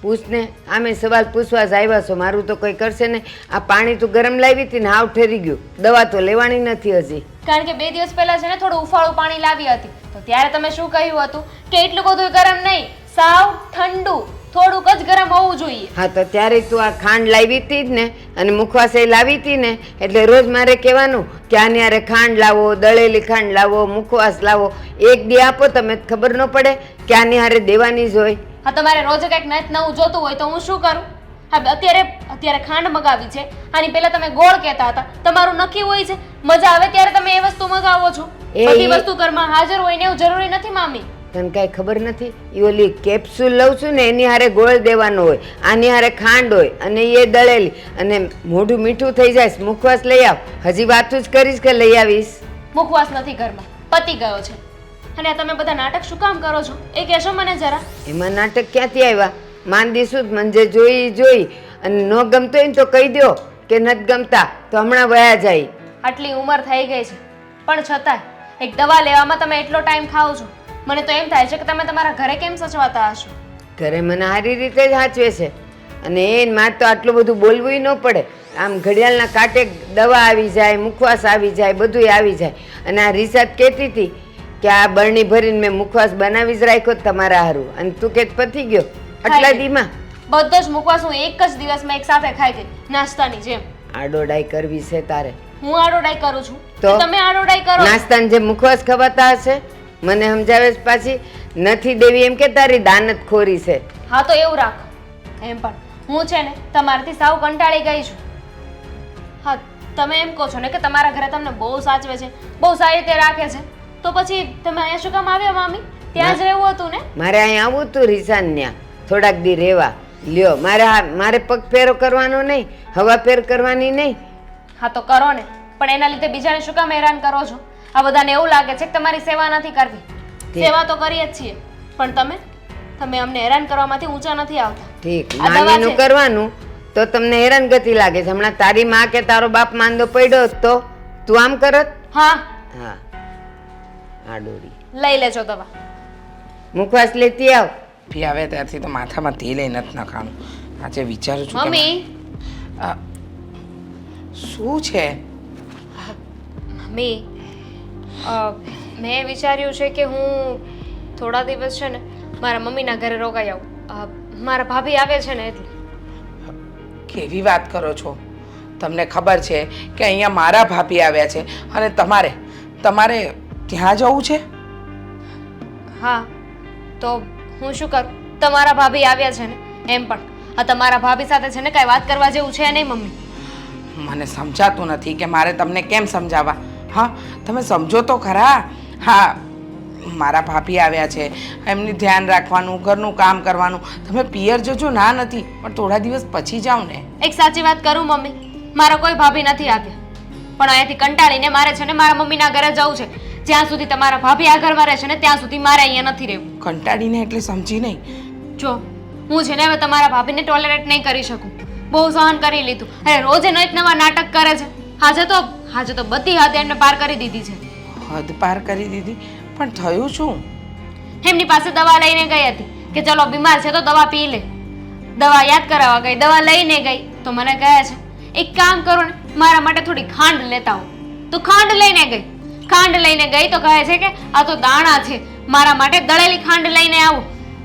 પૂછ ને. આમે સવાલ પૂછવા જ આવ્યા છો, મારું તો કોઈ કરશે ને. આ પાણી તું ગરમ લાવી હતી ને, હાવ ઠરી ગયું. દવા તો લેવાની નથી હજી. કારણ કે 2 દિવસ પહેલા છે ને થોડું ઉફાળું પાણી લાવી હતી, તો ત્યારે તમે શું કહ્યું હતું કે એટલું બધું ગરમ નહીં, સાવ ઠંડુ, થોડુંક જ ગરમ હોવું જોઈએ. હા, તો ત્યારે તું આ ખાંડ લાવી હતી જ ને, અને મુખવાસ એ લાવી હતી ને, એટલે રોજ મારે કહેવાનું કે આને હારે ખાંડ લાવો, દળેલી ખાંડ લાવો, મુખવાસ લાવો. એક દી આપો તમે, ખબર ન પડે કે આની હારે દેવાની જ હોય. હા, તમારે રોજ કંઈક નવું જોતું હોય તો હું શું કરું? હા, અત્યારે ખાંડ મગાવી છે, આની પહેલા તમે ગોળ કહેતા હતા. તમારું નક્કી હોય છે, મજા આવે ત્યારે તમે એ વસ્તુ મગાવો છો. બધી વસ્તુ ઘરમાં હાજર હોય ને એવું જરૂરી નથી મામી. તને કાંઈ ખબર નથી? એ ઓલી કેપ્સ્યુલ લઉં છું ને, એની હારે ગોળ દેવાનો હોય, આની હારે ખાંડ હોય, અને એ દળેલી, અને મોઢું મીઠું થઈ જાય. મુખવાસ લઈ આવ. હજી વાતું જ કરીશ કે લઈ આવીશ? મુખવાસ નથી ઘરમાં, પતી ગયો છે. અને આ તમે બધા નાટક શું કામ કરો છો એ કહેશો મને જરા? એમાં નાટક ક્યાંથી આવ્યા? માંદી શું મંજે જોઈ અને ન ગમતો હોય ને તો કહી દો કે નથી ગમતા, તો હમણાં વયા જાય. આટલી ઉંમર થઈ ગઈ છે પણ છતાંય એક દવા લેવામાં તમે એટલો ટાઈમ ખાઓ છો. મને તો એમ થાય છે કે તમે તમારા ઘરે કેમ સચવાતા હશો? ઘરે મને સારી રીતે જ સાચવે છે, અને એ મારે તો આટલું બધું બોલવું ન પડે. આમ ઘડિયાળના કાંટે દવા આવી જાય, મુખવાસ આવી જાય, બધું આવી જાય. અને આ રિસાત કહેતી હતી કે આ બરણી ભરીને મેં મુખવાસ બનાવી જ રાખ્યો તમારા હારું, અને તું કે પતી ગયો આટલા દીમાં? બધો જ મુખવાસ હું એક જ દિવસમાં એક સાથે ખાઈ ગઈ, નાસ્તાની જેમ. આડોડાઈ કરવી છે તારે? હું આડોડાઈ કરું છું તો તમે આડોડાઈ કરો? નાસ્તાની જે મુખવાસ ખવાતા હશે, મને સમજાવે છે પાછી. નથી દેવી એમ કે તારી દાનત ખોરી છે. હા, તો એવું રાખો. એમ પણ હું છે ને તમારાથી સાવ કંટાળી ગઈ છું. હા, તમે એમ કહો છો ને કે તમારા ઘરે તમને બહુ સાચવે છે, બહુ સારી રીતે રાખે છે, તો પછી તમે અહીંયા શું કામ આવ્યા મામી? ત્યાં જ રહેવું હતું ને? મારે અહીંયા આવવું હતું રીસાન ન્યા થોડાક દી રહેવા. લ્યો, મારે પગ ફેરો કરવાનો નહીં, હવા ફેર કરવાની નહીં. હા, તો કરો ને, પણ એના લીધે બીજાને શું કામ હેરાન કરો છો? આ બધાને એવું લાગે છે કે તમારી સેવા નથી કરવી. સેવા તો કરીએ જ છીએ, પણ તમે અમને હેરાન કરવામાંથી ઊંચા નથી આવતા. ઠીક, આ દવા મામીનું છે. કરવાનું તો તમને હેરાનગતિ લાગે છે. હમણાં તારી માં કે તારો બાપ માંદો પડ્યો હોત તો તું આમ કરત? હા, હા, આડોડી. લઈ લેજો દવા. મુખવાસ લેતી આવ. ફી આવે ત્યારથી તો માથામાં તેલે નથી નખાનું. આજે વિચારું છું કે મમ્મી, આ શું છે? મમ્મી, મેં વિચાર્યું છે કે હું થોડા દિવસ છે ને મારા મમ્મીના ઘરે રોકાઈ આવું. મારા ભાભી આવે છે ને એટલે. કેવી વાત કરો છો? તમને ખબર છે કે અહીંયા મારા ભાભી આવ્યા છે અને તમારે ત્યાં જવું છે? હા, તો હું શું કરું? તમારા ભાભી આવ્યા છે ને, એમ પણ આ તમારા ભાભી સાથે છે ને કાંઈ વાત કરવા જેવું છે નહીં મમ્મી. મને સમજાતું નથી કે મારે તમને કેમ સમજાવવા. હા, તમે સમજો તો ખરા. હા, મારા ભાભી આવ્યા છે, એમની ધ્યાન રાખવાનું, ઘરનું કામ કરવાનું. તમે પિયર જજો ના નથી, પણ થોડા દિવસ પછી જાઓ ને. એક સાચી વાત કરું મમ્મી, મારા કોઈ ભાભી નથી આવ્યા, પણ અહીંયાથી કંટાળીને મારે છે ને મારા મમ્મીના ઘરે જવું છે. જ્યાં સુધી તમારા ભાભી આ ઘરમાં રહે છે ને ત્યાં સુધી મારે અહીંયા નથી રહેવું. કંટાળીને એટલે સમજી નહીં. જો હું છે ને હવે તમારા ભાભીને ટોલરેટ નહીં કરી શકું. બહુ સહન કરી લીધું. અરે રોજે નવા નવા નાટક કરે છે. આજે તો બધી હદ એમને પાર કરી દીધી છે. હદ પાર કરી દીધી? પણ થયું શું? એમની પાસે દવા લઈને ગઈ હતી કે ચલો બીમાર છે તો દવા પી લે. દવા યાદ કરાવવા ગઈ, દવા લઈને ગઈ તો મને કહે છે એક કામ કરો ને, મારા માટે થોડી ખાંડ લેતા આવો. તો ખાંડ લઈને ગઈ. ખાંડ લઈને ગઈ તો કહે છે કે આ તો દાણા છે, મારા માટે દળેલી ખાંડ લઈને આવો.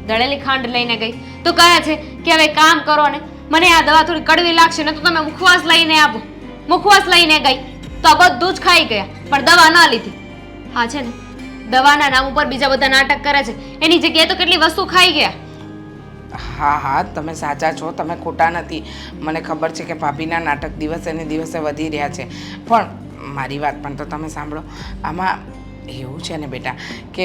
દળેલી ખાંડ લઈને ગઈ તો કહે છે કે હવે કામ કરો ને, મને આ દવા થોડી કડવી લાગશે ને તો તમે મુખવાસ લઈને આપો. મુખવાસ લઈને ગઈ તો આ બધું જ ખાઈ ગયા, પણ દવા ના લીધી. હા છે ને, દવાના નામ ઉપર બીજા બધા નાટક કરે છે, એની જગ્યાએ તો કેટલી વસ્તુ ખાઈ ગયા. હા હા, તમે સાચા છો, તમે ખોટા નથી. મને ખબર છે કે ભાભીના નાટક દિવસે ને દિવસે વધી રહ્યા છે, પણ મારી વાત પણ તો તમે સાંભળો. આમાં એવું છે ને બેટા કે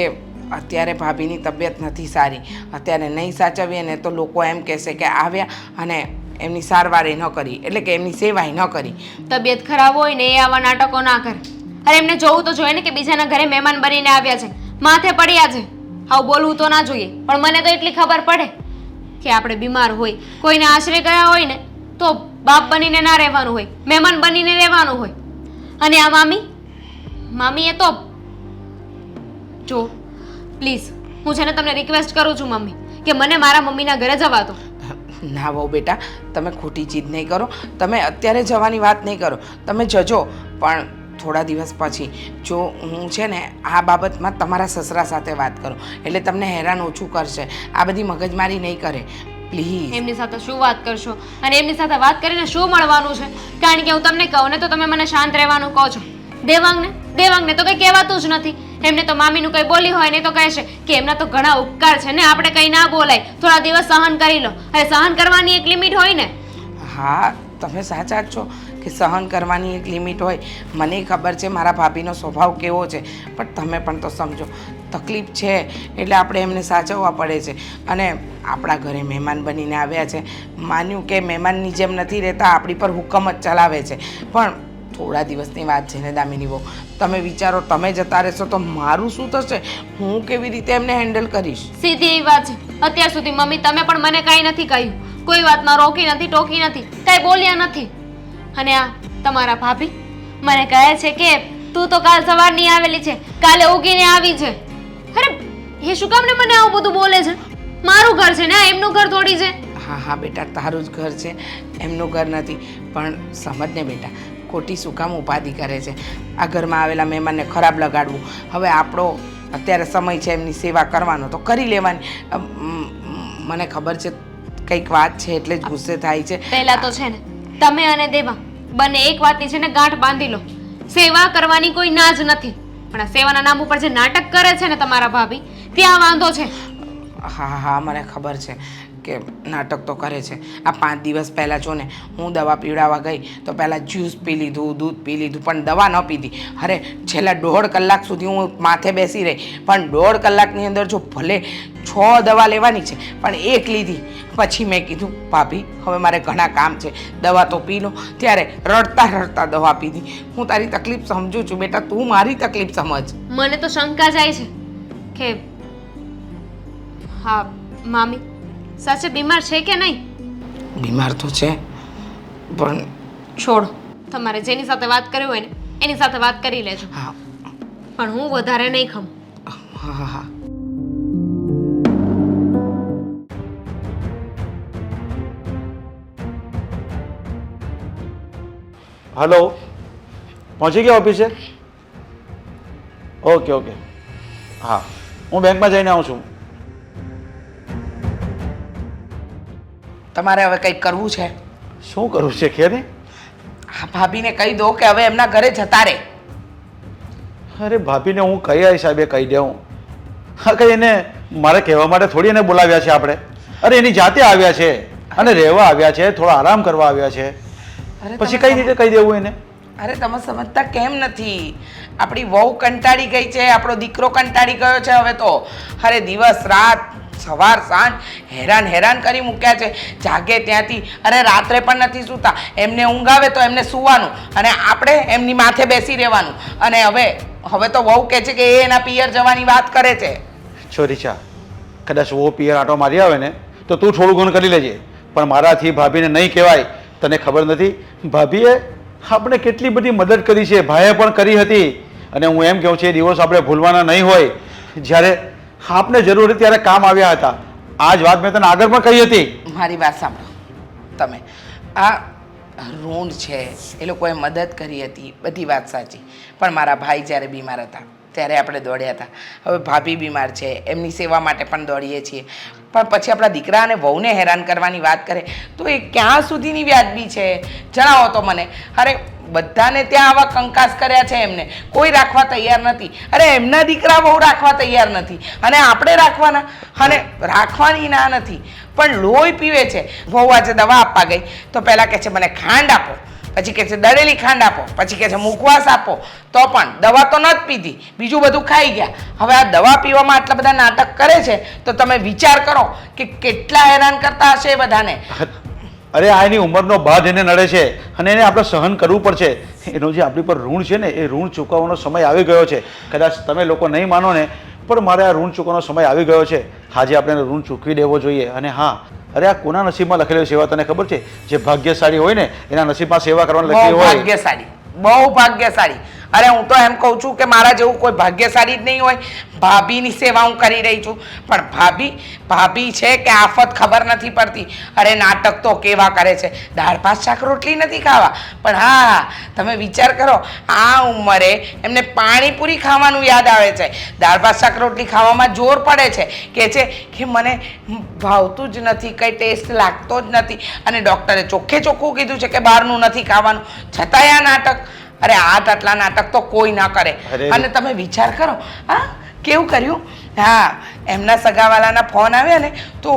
અત્યારે ભાભીની તબિયત નથી સારી. અત્યારે નહીં સાચવીએ ને તો લોકો એમ કહેશે કે આવ્યા અને એમની સારવાર ન કરી, એટલે કે એમની સેવાય ન કરી. તબિયત ખરાબ હોય ને એ આવા નાટકો ના કરે. અરે એમને જોવું તો જોઈએ ને કે બીજાના ઘરે મહેમાન બનીને આવ્યા છે, માથે પડ્યા છે. આવું બોલવું તો ના જોઈએ, પણ મને તો એટલી ખબર પડે કે આપણે બીમાર હોય, કોઈને આશરે ગયા હોય ને તો બાપ બનીને ના રહેવાનું હોય, મહેમાન બનીને રહેવાનું હોય. અને આ મામી એ તો જો પ્લીઝ, હું છે ને તમને રિક્વેસ્ટ કરું છું મમ્મી કે મને મારા મમ્મીના ઘરે જવા દો. ના વહુ બેટા, તમે ખોટી જીદ નહીં કરો. તમે અત્યારે જવાની વાત નહીં કરો, તમે જજો, પણ થોડા દિવસ પછી. જો હું છે ને આ બાબતમાં તમારા સસરા સાથે વાત કરું એટલે તમને હેરાન ઓછું કરશે. આ બધી મગજમારી નહીં કરે પ્લીઝ. એમની સાથે શું વાત કરશો અને એમની સાથે વાત કરીને શું મળવાનું છે? કારણ કે હું તમને કહું ને તો તમે મને શાંત રહેવાનું કહો છો. દેવાંગને તો કંઈ કહેવાતું જ નથી. એમને તો મામીનું કંઈ બોલી હોય ને તો કહેશે કે એમના તો ઘણા ઉપકાર છે ને, આપણે કંઈ ના બોલાય, થોડા દિવસ સહન કરી લો. અરે સહન કરવાની એક લિમિટ હોય ને. હા, તમે સાચા જ છો કે સહન કરવાની એક લિમિટ હોય. મને ખબર છે મારા ભાભીનો સ્વભાવ કેવો છે, પણ તમે પણ તો સમજો. તકલીફ છે એટલે આપણે એમને સાચવવા પડે છે. અને આપણા ઘરે મહેમાન બનીને આવ્યા છે, માન્યું કે મહેમાનની જેમ નથી રહેતા, આપણી પર હુકમ જ ચલાવે છે. પણ થોડા દિવસની વાત છે ને દામિની બહુ, તમે વિચારો તમે જતા રહેશો તો મારું શું થશે? હું કેવી રીતે એમને હેન્ડલ કરીશ? સીધી એવી વાત છે. અત્યાર સુધી મમ્મી તમે પણ મને કાંઈ નથી કહ્યું, કોઈ વાતમાં રોકી નથી, ટોકી નથી, કાંઈ બોલ્યા નથી. અને આ તમારા ભાભી મને કહે છે કે તું તો કાલ સવારની આવેલી છે, કાલે ઉગીને આવી છે. અરે એ શું કામ ને મને આવું બધું બોલે છે? મારું ઘર છે ને, આ એમનું ઘર થોડી છે. હા હા બેટા, તારું જ ઘર છે, એમનું ઘર નથી. પણ સમજ ને બેટા, ખોટી શું કામ ઉપાધિ કરે છે? આ ઘરમાં આવેલા મહેમાનને ખરાબ લગાડવું. હવે આપણો અત્યારે સમય છે એમની સેવા કરવાનો તો કરી લેવાની. મને ખબર છે કંઈક વાત છે એટલે જ ગુસ્સે થાય છે. પહેલા તો છે ને તમે અને દેવા બંને એક વાતની છે ને ગાંઠ બાંધી લો. સેવા કરવાની કોઈ ના જ નથી, પણ આ સેવાના નામ ઉપર જે નાટક કરે છે ને તમારા ભાભી, ત્યાં વાંધો છે. હા હા, મને ખબર છે કે નાટક તો કરે છે. આ 5 દિવસ પહેલાં જો ને હું દવા પીવડાવવા ગઈ તો પહેલાં જ્યુસ પી લીધું, દૂધ પી લીધું, પણ દવા ન પીધી. અરે છેલ્લા 1.5 કલાક સુધી હું માથે બેસી રહી, પણ 1.5 કલાકની અંદર જો ભલે 6 દવા લેવાની છે પણ 1 લીધી. પછી મેં કીધું ભાભી હવે મારે ઘણા કામ છે, દવા તો પી લો. ત્યારે રડતા રડતા દવા પીધી. હું તારી તકલીફ સમજુ છું બેટા, તું મારી તકલીફ સમજ. મને તો શંકા જાય છે કે હા મામી સાચે બીમાર છે કે નહીં. બીમાર તો છે પણ છોડો, તમારે જેની સાથે વાત કરવી હોય ને એની સાથે વાત કરી લેજો. હા પણ હું વધારે નહીં ખમ. હા હા હા. હલો, પહોંચી ગયા ઓફિસે? ઓકે ઓકે, હા હું બેંકમાં જઈને આવું છું. તમારે હવે કંઈક કરવું છે? શું કરવું છે કે ને? હા, ભાભીને કહી દો કે હવે એમના ઘરે જતા રહે. અરે ભાભીને હું કયા હિસાબે કહી દઉં? હા, કંઈ એને મારે કહેવા માટે થોડી એને બોલાવ્યા છે આપણે? અરે એની જાતે આવ્યા છે અને રહેવા આવ્યા છે, થોડો આરામ કરવા આવ્યા છે, પછી કઈ રીતે કહી દેવું એને? અરે તમે સમજતા કેમ નથી? આપણી વહુ કંટાળી ગઈ છે, આપણો દીકરો કંટાળી ગયો છે હવે તો. અરે દિવસ રાત સવાર સાંજ હેરાન કરી મૂક્યા છે. જાગે ત્યાંથી અરે રાત્રે પણ નથી સૂતા. એમને ઊંઘ આવે તો એમને સૂવાનું અને આપણે એમની માથે બેસી રહેવાનું. અને હવે તો વહુ કહે છે કે એ એના પિયર જવાની વાત કરે છે. છો રીચા, કદાચ વો પિયર આટો મારી આવે ને તો તું થોડું ઘણું કરી લેજે, પણ મારાથી ભાભીને નહીં કહેવાય. તને ખબર નથી ભાભીએ આપણે કેટલી બધી મદદ કરી છે, ભાઈએ પણ કરી હતી. અને હું એમ કહું છું એ દિવસ આપણે ભૂલવાના નહીં હોય જ્યારે આપને જરૂર હતી ત્યારે કામ આવ્યા હતા. આ જ વાત મેં તને આગળ પણ કહી હતી. મારી વાત સાંભળો તમે. આ ઋણ છે એ લોકોએ મદદ કરી હતી, બધી વાત સાચી, પણ મારા ભાઈ જ્યારે બીમાર હતા ત્યારે આપણે દોડ્યા હતા. હવે ભાભી બીમાર છે, એમની સેવા માટે પણ દોડીએ છીએ, પણ પછી આપણા દીકરા અને વહુને હેરાન કરવાની વાત કરે તો એ ક્યાં સુધીની વ્યાજબી છે? જણાવો તો મને. અરે બધાને ત્યાં આવા કંકાસ કર્યા છે, એમને કોઈ રાખવા તૈયાર નથી. અરે એમના દીકરા વહુ રાખવા તૈયાર નથી અને આપણે રાખવાના? અને રાખવાની ના નથી, પણ લોહી પીવે છે. વહુ આજે દવા આપવા ગઈ તો પહેલાં કહે છે મને ખાંડ આપો, પછી કહે છે દળેલી ખાંડ આપો, પછી કહે છે મુખવાસ આપો, તો પણ દવા તો નથી પીધી, બીજું બધું ખાઈ ગયા. હવે આ દવા પીવામાં આટલા બધા નાટક કરે છે તો તમે વિચાર કરો કે કેટલા હેરાન કરતા હશે એ બધાને. અરે આ એની ઉંમરનો બાદ એને નડે છે અને એને આપણે સહન કરવું પડશે. એનો જે આપણી પર ઋણ છે ને એ ઋણ ચૂકવવાનો સમય આવી ગયો છે. કદાચ તમે લોકો નહીં માનો ને, પણ મારે આ ઋણ ચૂકવવાનો સમય આવી ગયો છે. આજે આપણે ઋણ ચૂકવી દેવો જોઈએ. અને હા, અરે આ કોના નસીબમાં લખેલી સેવા તને ખબર છે? જે ભાગ્યશાળી હોય ને એના નસીબમાં સેવા કરવાની લખી હોય. ભાગ્યશાળી, બહુ ભાગ્યશાળી. અરે હું તો એમ કહું છું કે મારા જેવું કોઈ ભાગ્યશાળી જ નહીં હોય. ભાભીની સેવા હું કરી રહી છું, પણ ભાભી છે કે આફત ખબર નથી પડતી. અરે નાટક તો કેવા કરે છે. દાળ ભાત શાક રોટલી નથી ખાવા, પણ હા તમે વિચાર કરો આ ઉંમરે એમને પાણીપુરી ખાવાનું યાદ આવે છે. દાળ ભાત શાક રોટલી ખાવામાં જોર પડે છે. કહે છે કે મને ભાવતું જ નથી, કંઈ ટેસ્ટ લાગતો જ નથી. અને ડૉક્ટરે ચોખ્ખું કીધું છે કે બહારનું નથી ખાવાનું, છતાંય આ નાટક. અરે આટલા નાટક તો કોઈ ના કરે. અને તમે વિચાર કરો હા કેવું કર્યું. હા એમના સગાવાલાના ફોન આવ્યા ને તો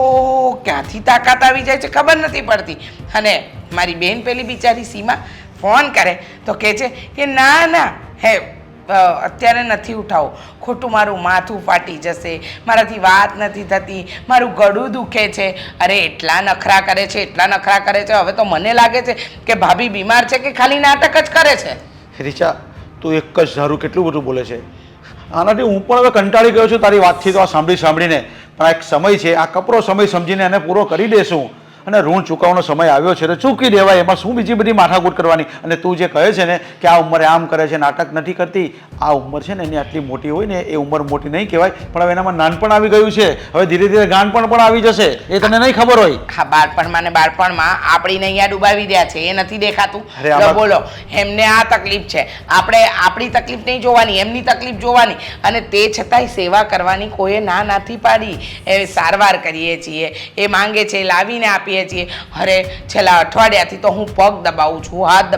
ક્યાંથી તાકાત આવી જાય છે ખબર નથી પડતી. અને મારી બેન પેલી બિચારી સીમા ફોન કરે તો કહે છે કે ના હે અત્યારે નથી ઉઠાવું, ખોટું મારું માથું ફાટી જશે, મારાથી વાત નથી થતી, મારું ગળું દુખે છે. અરે એટલા નખરા કરે છે. હવે તો મને લાગે છે કે ભાભી બીમાર છે કે ખાલી નાટક જ કરે છે. રીચા, તું એક જ ધારું કેટલું બધું બોલે છે. આનાથી હું પણ હવે કંટાળી ગયો છું તારી વાતથી તો આ સાંભળીને. પણ આ એક સમય છે, આ કપરો સમય સમજીને એને પૂરો કરી દેશું. અને ઋણ ચૂકવવાનો સમય આવ્યો છે તો ચૂકી દેવાય. એમાં શું બીજી બધી માથાકૂટ કરવાની? અને તું જે કહે છે ને કે આ ઉંમરે આમ કરે છે, નાટક નથી કરતી, આ ઉંમર છે ને એની આટલી મોટી હોય ને એ ઉંમર મોટી નહીં કહેવાય, પણ હવે એનામાં નાનપણ આવી ગયું છે. હવે ધીરે ધીરે ગાનપણ પણ આવી જશે, એ તને નહીં ખબર હોય. હા બાળપણમાં આપણીને અહીંયા ડૂબાવી દે છે, એ નથી દેખાતું? બોલો એમને આ તકલીફ છે, આપણે આપણી તકલીફ નહીં જોવાની, એમની તકલીફ જોવાની. અને તે છતાંય સેવા કરવાની કોઈએ ના નથી પાડી. એ સારવાર કરીએ છીએ, એ માંગે છે લાવીને આપીએ છીએ. અરે છેલ્લા અઠવાડિયાથી તો હું પગ દબાવું છું, હાથ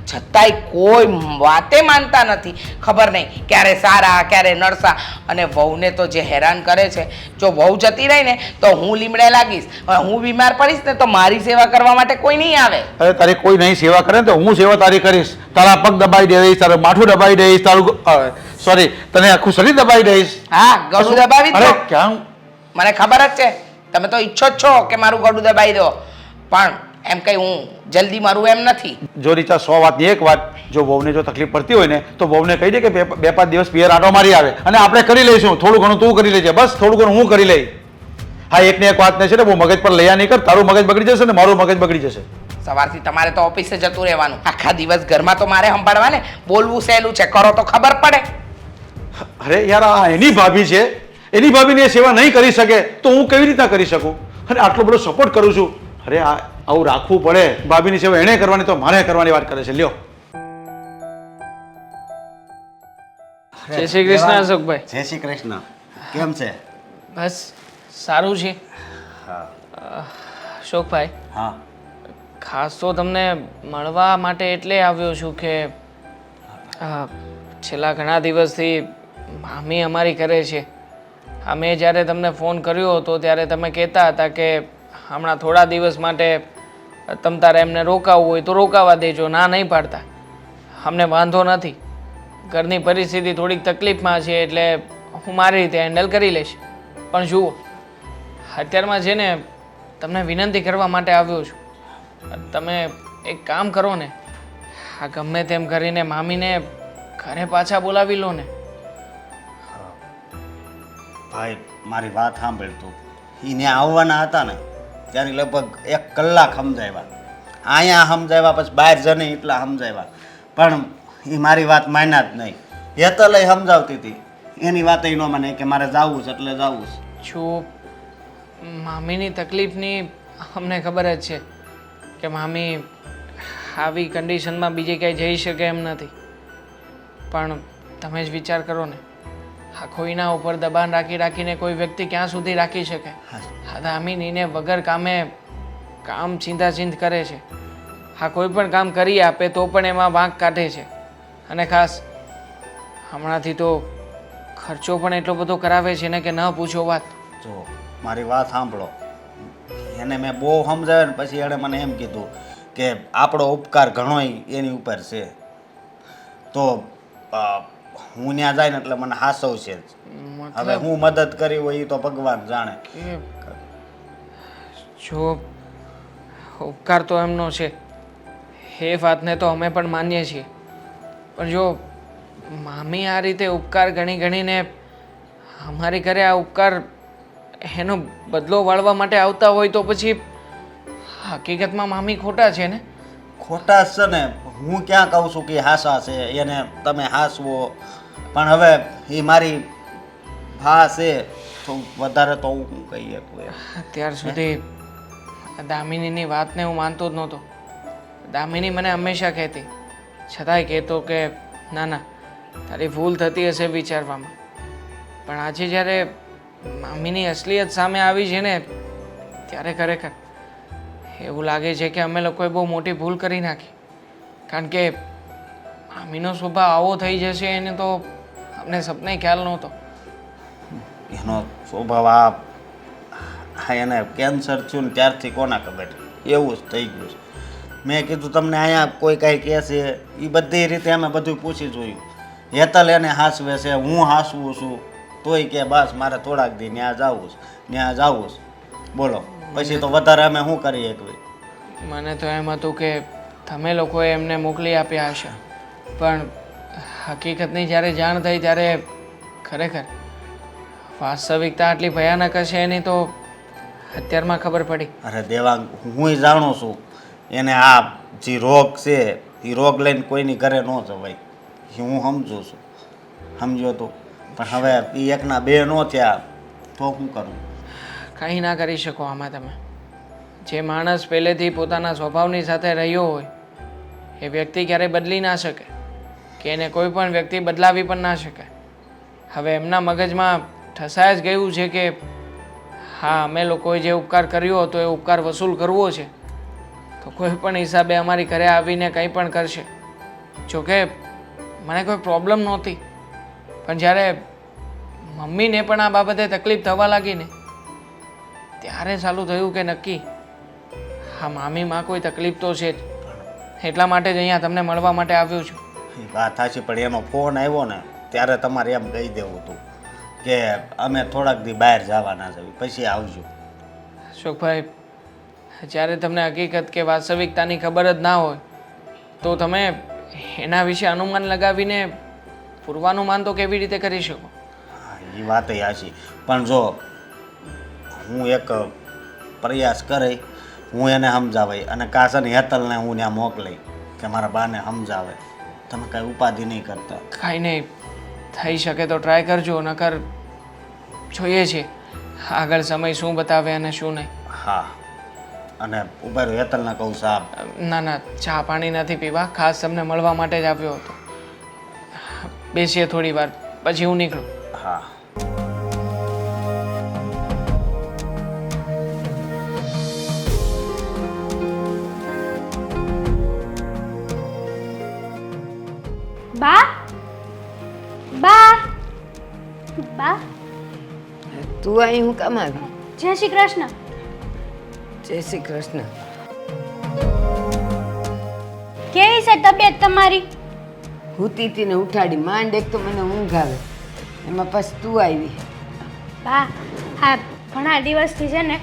છતાંય કોઈ વાતે માનતા નથી. ખબર નહીં ક્યારે સારા ક્યારે નરસા. અને વહુને તો જે હેરાન કરે છે, જો વહુ જતી રહી ને તો હું લીમડે લાગીશ, હું બીમાર પડીશ ને તો મારી સેવા કરવા માટે કોઈ નહીં આવે. અરે તારી કોઈ નહીં સેવા કરે ને તો હું સેવા તારી કરીશ. તારા પગ દબાઈ દઈશ, તારું માથું દબાઈ દઈશ, તારું સોરી તને આખું શરીર દબાઈ દઈશ. હા ગળું દબાવી દો. ક્યાં મને ખબર જ છે તમે તો ઈચ્છો જ છો કે મારું ગળું દબાઈ દો, પણ એમ કઈ હું જલ્દી મારું એમ નથી. જો રીચા 100 વાતની એક વાત, જો વહુને જો તકલીફ પડતી હોય ને તો વહુને કહી દે કે 2-5 દિવસ પિયર આટો મારી આવે અને આપણે કરી લઈશું. થોડું ઘણું તું કરી લેજે, બસ થોડું ઘણું હું કરી લઈ. હા એકને એક વાત ને છે ને બહુ મગજ પર લયા નહીં કર. તારું મગજ બગડી જશે ને મારું મગજ બગડી જશે. સવારથી તમારે તો ઓફિસે જતું રહેવાનું, આખા દિવસ ઘરમાં તો મારે સંભાળવા ને. બોલવું સહેલું છે, કરો તો ખબર પડે. અરે યાર આ એની ભાભી છે, એની ભાભીની એ સેવા નહીં કરી શકે તો હું કેવી રીતના કરી શકું? અને આટલો બધો સપોર્ટ કરું છું. અરે આવું રાખવું પડે. ભાભીની સેવા એણે કરવાની તો મારે કરવાની વાત કરે છે. લ્યો. જય શ્રી કૃષ્ણ અશોકભાઈ. જય શ્રી કૃષ્ણ. કેમ છે? બસ સારું છે. અશોકભાઈ, હા ખાસ તો તમને મળવા માટે એટલે આવ્યો છું કે છેલ્લા ઘણા દિવસથી મામી અમારી કરે છે. અમે જ્યારે તમને ફોન કર્યો હતો ત્યારે તમે કહેતા હતા કે હમણાં થોડા દિવસ માટે તમ તારે એમને રોકાવું હોય તો રોકાવા દેજો, ના નહીં પાડતા. અમને વાંધો નથી. ઘરની પરિસ્થિતિ થોડીક તકલીફમાં છે એટલે હું મારી રીતે હેન્ડલ કરી લઈશ. પણ જુઓ, અત્યારમાં છે ને તમને વિનંતી કરવા માટે આવ્યો છું. તમે એક કામ કરો ને, આ ગમે તેમ કરીને મામીને ઘરે પાછા બોલાવી લો ને. ભાઈ મારી વાત સાંભળ તું. એને આવવાના હતા ને ત્યારે લગભગ 1 કલાક સમજાવ્યા, અહીંયા સમજાવ્યા, પછી બહાર જને એટલા સમજાવ્યા, પણ એ મારી વાત માન્યા જ નહીં. હેતલ સમજાવતી હતી, એની વાત ન માને કે મારે જવું છે એટલે જવું છે. જો મામીની તકલીફની અમને ખબર જ છે કે મામી આવી કન્ડિશનમાં બીજે ક્યાંય જઈ શકે એમ નથી. પણ તમે જ વિચાર કરો ને, આ કોઈના ઉપર દબાણ રાખીને કોઈ વ્યક્તિ ક્યાં સુધી રાખી શકે? આ દામિનીને વગર કામે કામ ચિંતાચિંત કરે છે. હા, કોઈ પણ કામ કરી આપે તો પણ એમાં વાંક કાઢે છે. અને ખાસ હમણાંથી તો ખર્ચો પણ એટલો બધો કરાવે છે ને કે ન પૂછો વાત. જો મારી વાત સાંભળો, એને મેં બહુ સમજાવ્યો ને પછી એણે મને એમ કીધું કે આપણો ઉપકાર ઘણોય એની ઉપર છે, તો હું ત્યાં જાય ને એટલે મને હાસવશે જ. હવે હું મદદ કરી હોય એ તો ભગવાન જાણે. જો ઉપકાર તો એમનો છે, એ વાતને તો અમે પણ માનીએ છીએ. પણ જો મામી આ રીતે ઉપકાર ગણીને અમારી ઘરે આ ઉપકાર એનો બદલો વાળવા માટે આવતા હોય તો પછી હકીકતમાં મામી ખોટા છે ને? ખોટા છે ને, હું ક્યાં કહું છું કે હાસા છે, એને તમે હાસવો. પણ હવે એ મારી હા છે તો વધારે તો હું કહી શકું. અત્યાર સુધી દામિનીની વાતને હું માનતો જ નહોતો. દામિની મને હંમેશા કહેતી, છતાંય કહેતો કે ના ના, તારી ભૂલ થતી હશે વિચારવામાં. પણ આજે જ્યારે મામીની અસલિયત સામે આવી છે ને, ત્યારે ખરેખર એવું લાગે છે કે અમે લોકોએ બહુ મોટી ભૂલ કરી નાખી. કારણ કે મામીનો સ્વભાવ આવો થઈ જશે એને તો અમને સપને ખ્યાલ નહોતો. એનો સ્વભાવ આ એને કેન્સર થયું ને ત્યારથી કોના ખબર એવું જ થઈ ગયું છે. મેં કીધું તમને અહીંયા કોઈ કાંઈ કહે છે એ બધી રીતે અમે બધું પૂછી જોયું. હેતલ એને હાસવે છે, હું હાસવું છું, તોય કે બસ મારે થોડાક દી ત્યાં જવું છે. બોલો પછી તો વધારે અમે શું કરીએ? મને તો એમ હતું કે તમે લોકોએ એમને મોકલી આપ્યા હશે, પણ હકીકતની જ્યારે જાણ થઈ ત્યારે ખરેખર વાસ્તવિકતા આટલી ભયાનક હશે એની તો અત્યારમાં ખબર પડી. અરે દેવાંગ, હું જાણું છું એને આ જે રોગ છે એ રોગ લઈને કોઈની ઘરે ન જવાય, હું સમજુ છું, સમજ્યો તો. પણ હવે એ એકના બે ન થયા તો શું કરું? કંઈ ના કરી શકો આમાં તમે. જે માણસ પહેલેથી પોતાના સ્વભાવની સાથે રહ્યો હોય એ વ્યક્તિ ક્યારેય બદલી ના શકે, કે એને કોઈ પણ વ્યક્તિ બદલાવી પણ ના શકે. હવે એમના મગજમાં ઠસાઈ જ ગયું છે કે હા, અમે લોકોએ જે ઉપકાર કર્યો હતો એ ઉપકાર વસૂલ કરવો છે, તો કોઈ પણ હિસાબે અમારી ઘરે આવીને કંઈ પણ કરશે. જોકે મને કોઈ પ્રોબ્લેમ નહોતી, પણ જ્યારે મમ્મીને પણ આ બાબતે તકલીફ થવા લાગી ને ત્યારે ચાલુ થયું કે નક્કી હા, મામીમાં કોઈ તકલીફ તો છે જ. એટલા માટે જ અહીંયા તમને મળવા માટે આવ્યો છું. એ વાત સાચી, પણ એનો ફોન આવ્યો ને ત્યારે તમારે એમ કહી દેવું હતું કે અમે થોડાક દી બહાર જવાના છે, પછી આવજો. અશોકભાઈ, જ્યારે તમને હકીકત કે વાસ્તવિકતાની ખબર જ ના હોય તો તમે એના વિશે અનુમાન લગાવીને પૂર્વાનુમાન તો કેવી રીતે કરી શકો? હા, એ વાત સાચી, પણ જો હું એક પ્રયાસ કરી, હું એને સમજાવી અને કાસન હેતલને હું ત્યાં મોકલી કે મારા બાને સમજાવે. તમે કાંઈ ઉપાધિ નહીં કરતા? કાંઈ નહીં, થઈ શકે તો ટ્રાય કરજો, નકર જોઈએ છે આગળ સમય શું બતાવે અને શું નહીં. હા, અને ઉભા રહ્યો, હેતલને કહું સાહેબ. ના ના, ચા પાણી નથી પીવા, ખાસ તમને મળવા માટે જ આવ્યો હતો. બેસીએ થોડી વાર, પછી હું નીકળું. હા. બા બા બા, તું અહીં હું કામ આવી? જય શ્રી કૃષ્ણ. જય શ્રી કૃષ્ણ. કેવી છે તબિયત તમારી? હૂતી હતી ને ઉઠાડી માંડ એક તો મને ઊંઘ આવે એમાં પછી તું આવી. બા હા ઘણા દિવસથી છે ને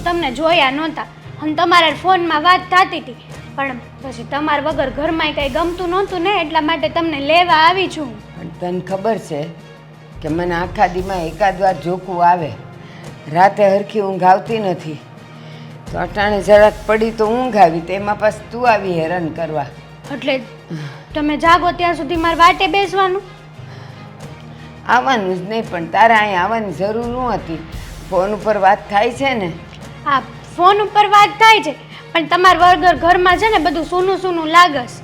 તમને જોયા નહોતા અને તમારા ફોનમાં વાત થતી હતી પણ પછી તમારા વગર ઘરમાં કંઈ ગમતું નહોતું ને એટલા માટે તમને લેવા આવી છું. પણ તને ખબર છે કે મને આખા દીમાં એકાદ વાર જોખું આવે, રાતે હરખી ઊંઘ આવતી નથી. તો અટાણે જરાક પડી તો ઊંઘ આવી તેમાં પાછું તું આવી હેરાન કરવા. એટલે તમે જાગો ત્યાં સુધી મારે વાટે બેસવાનું? આવવાનું જ નહીં પણ તારે અહીં આવવાની જરૂર ન હતી. ફોન ઉપર વાત થાય છે ને. હા ફોન ઉપર વાત થાય છે પણ તમારા વગર ઘરમાં છે ને બધું સૂનું સૂનું લાગસ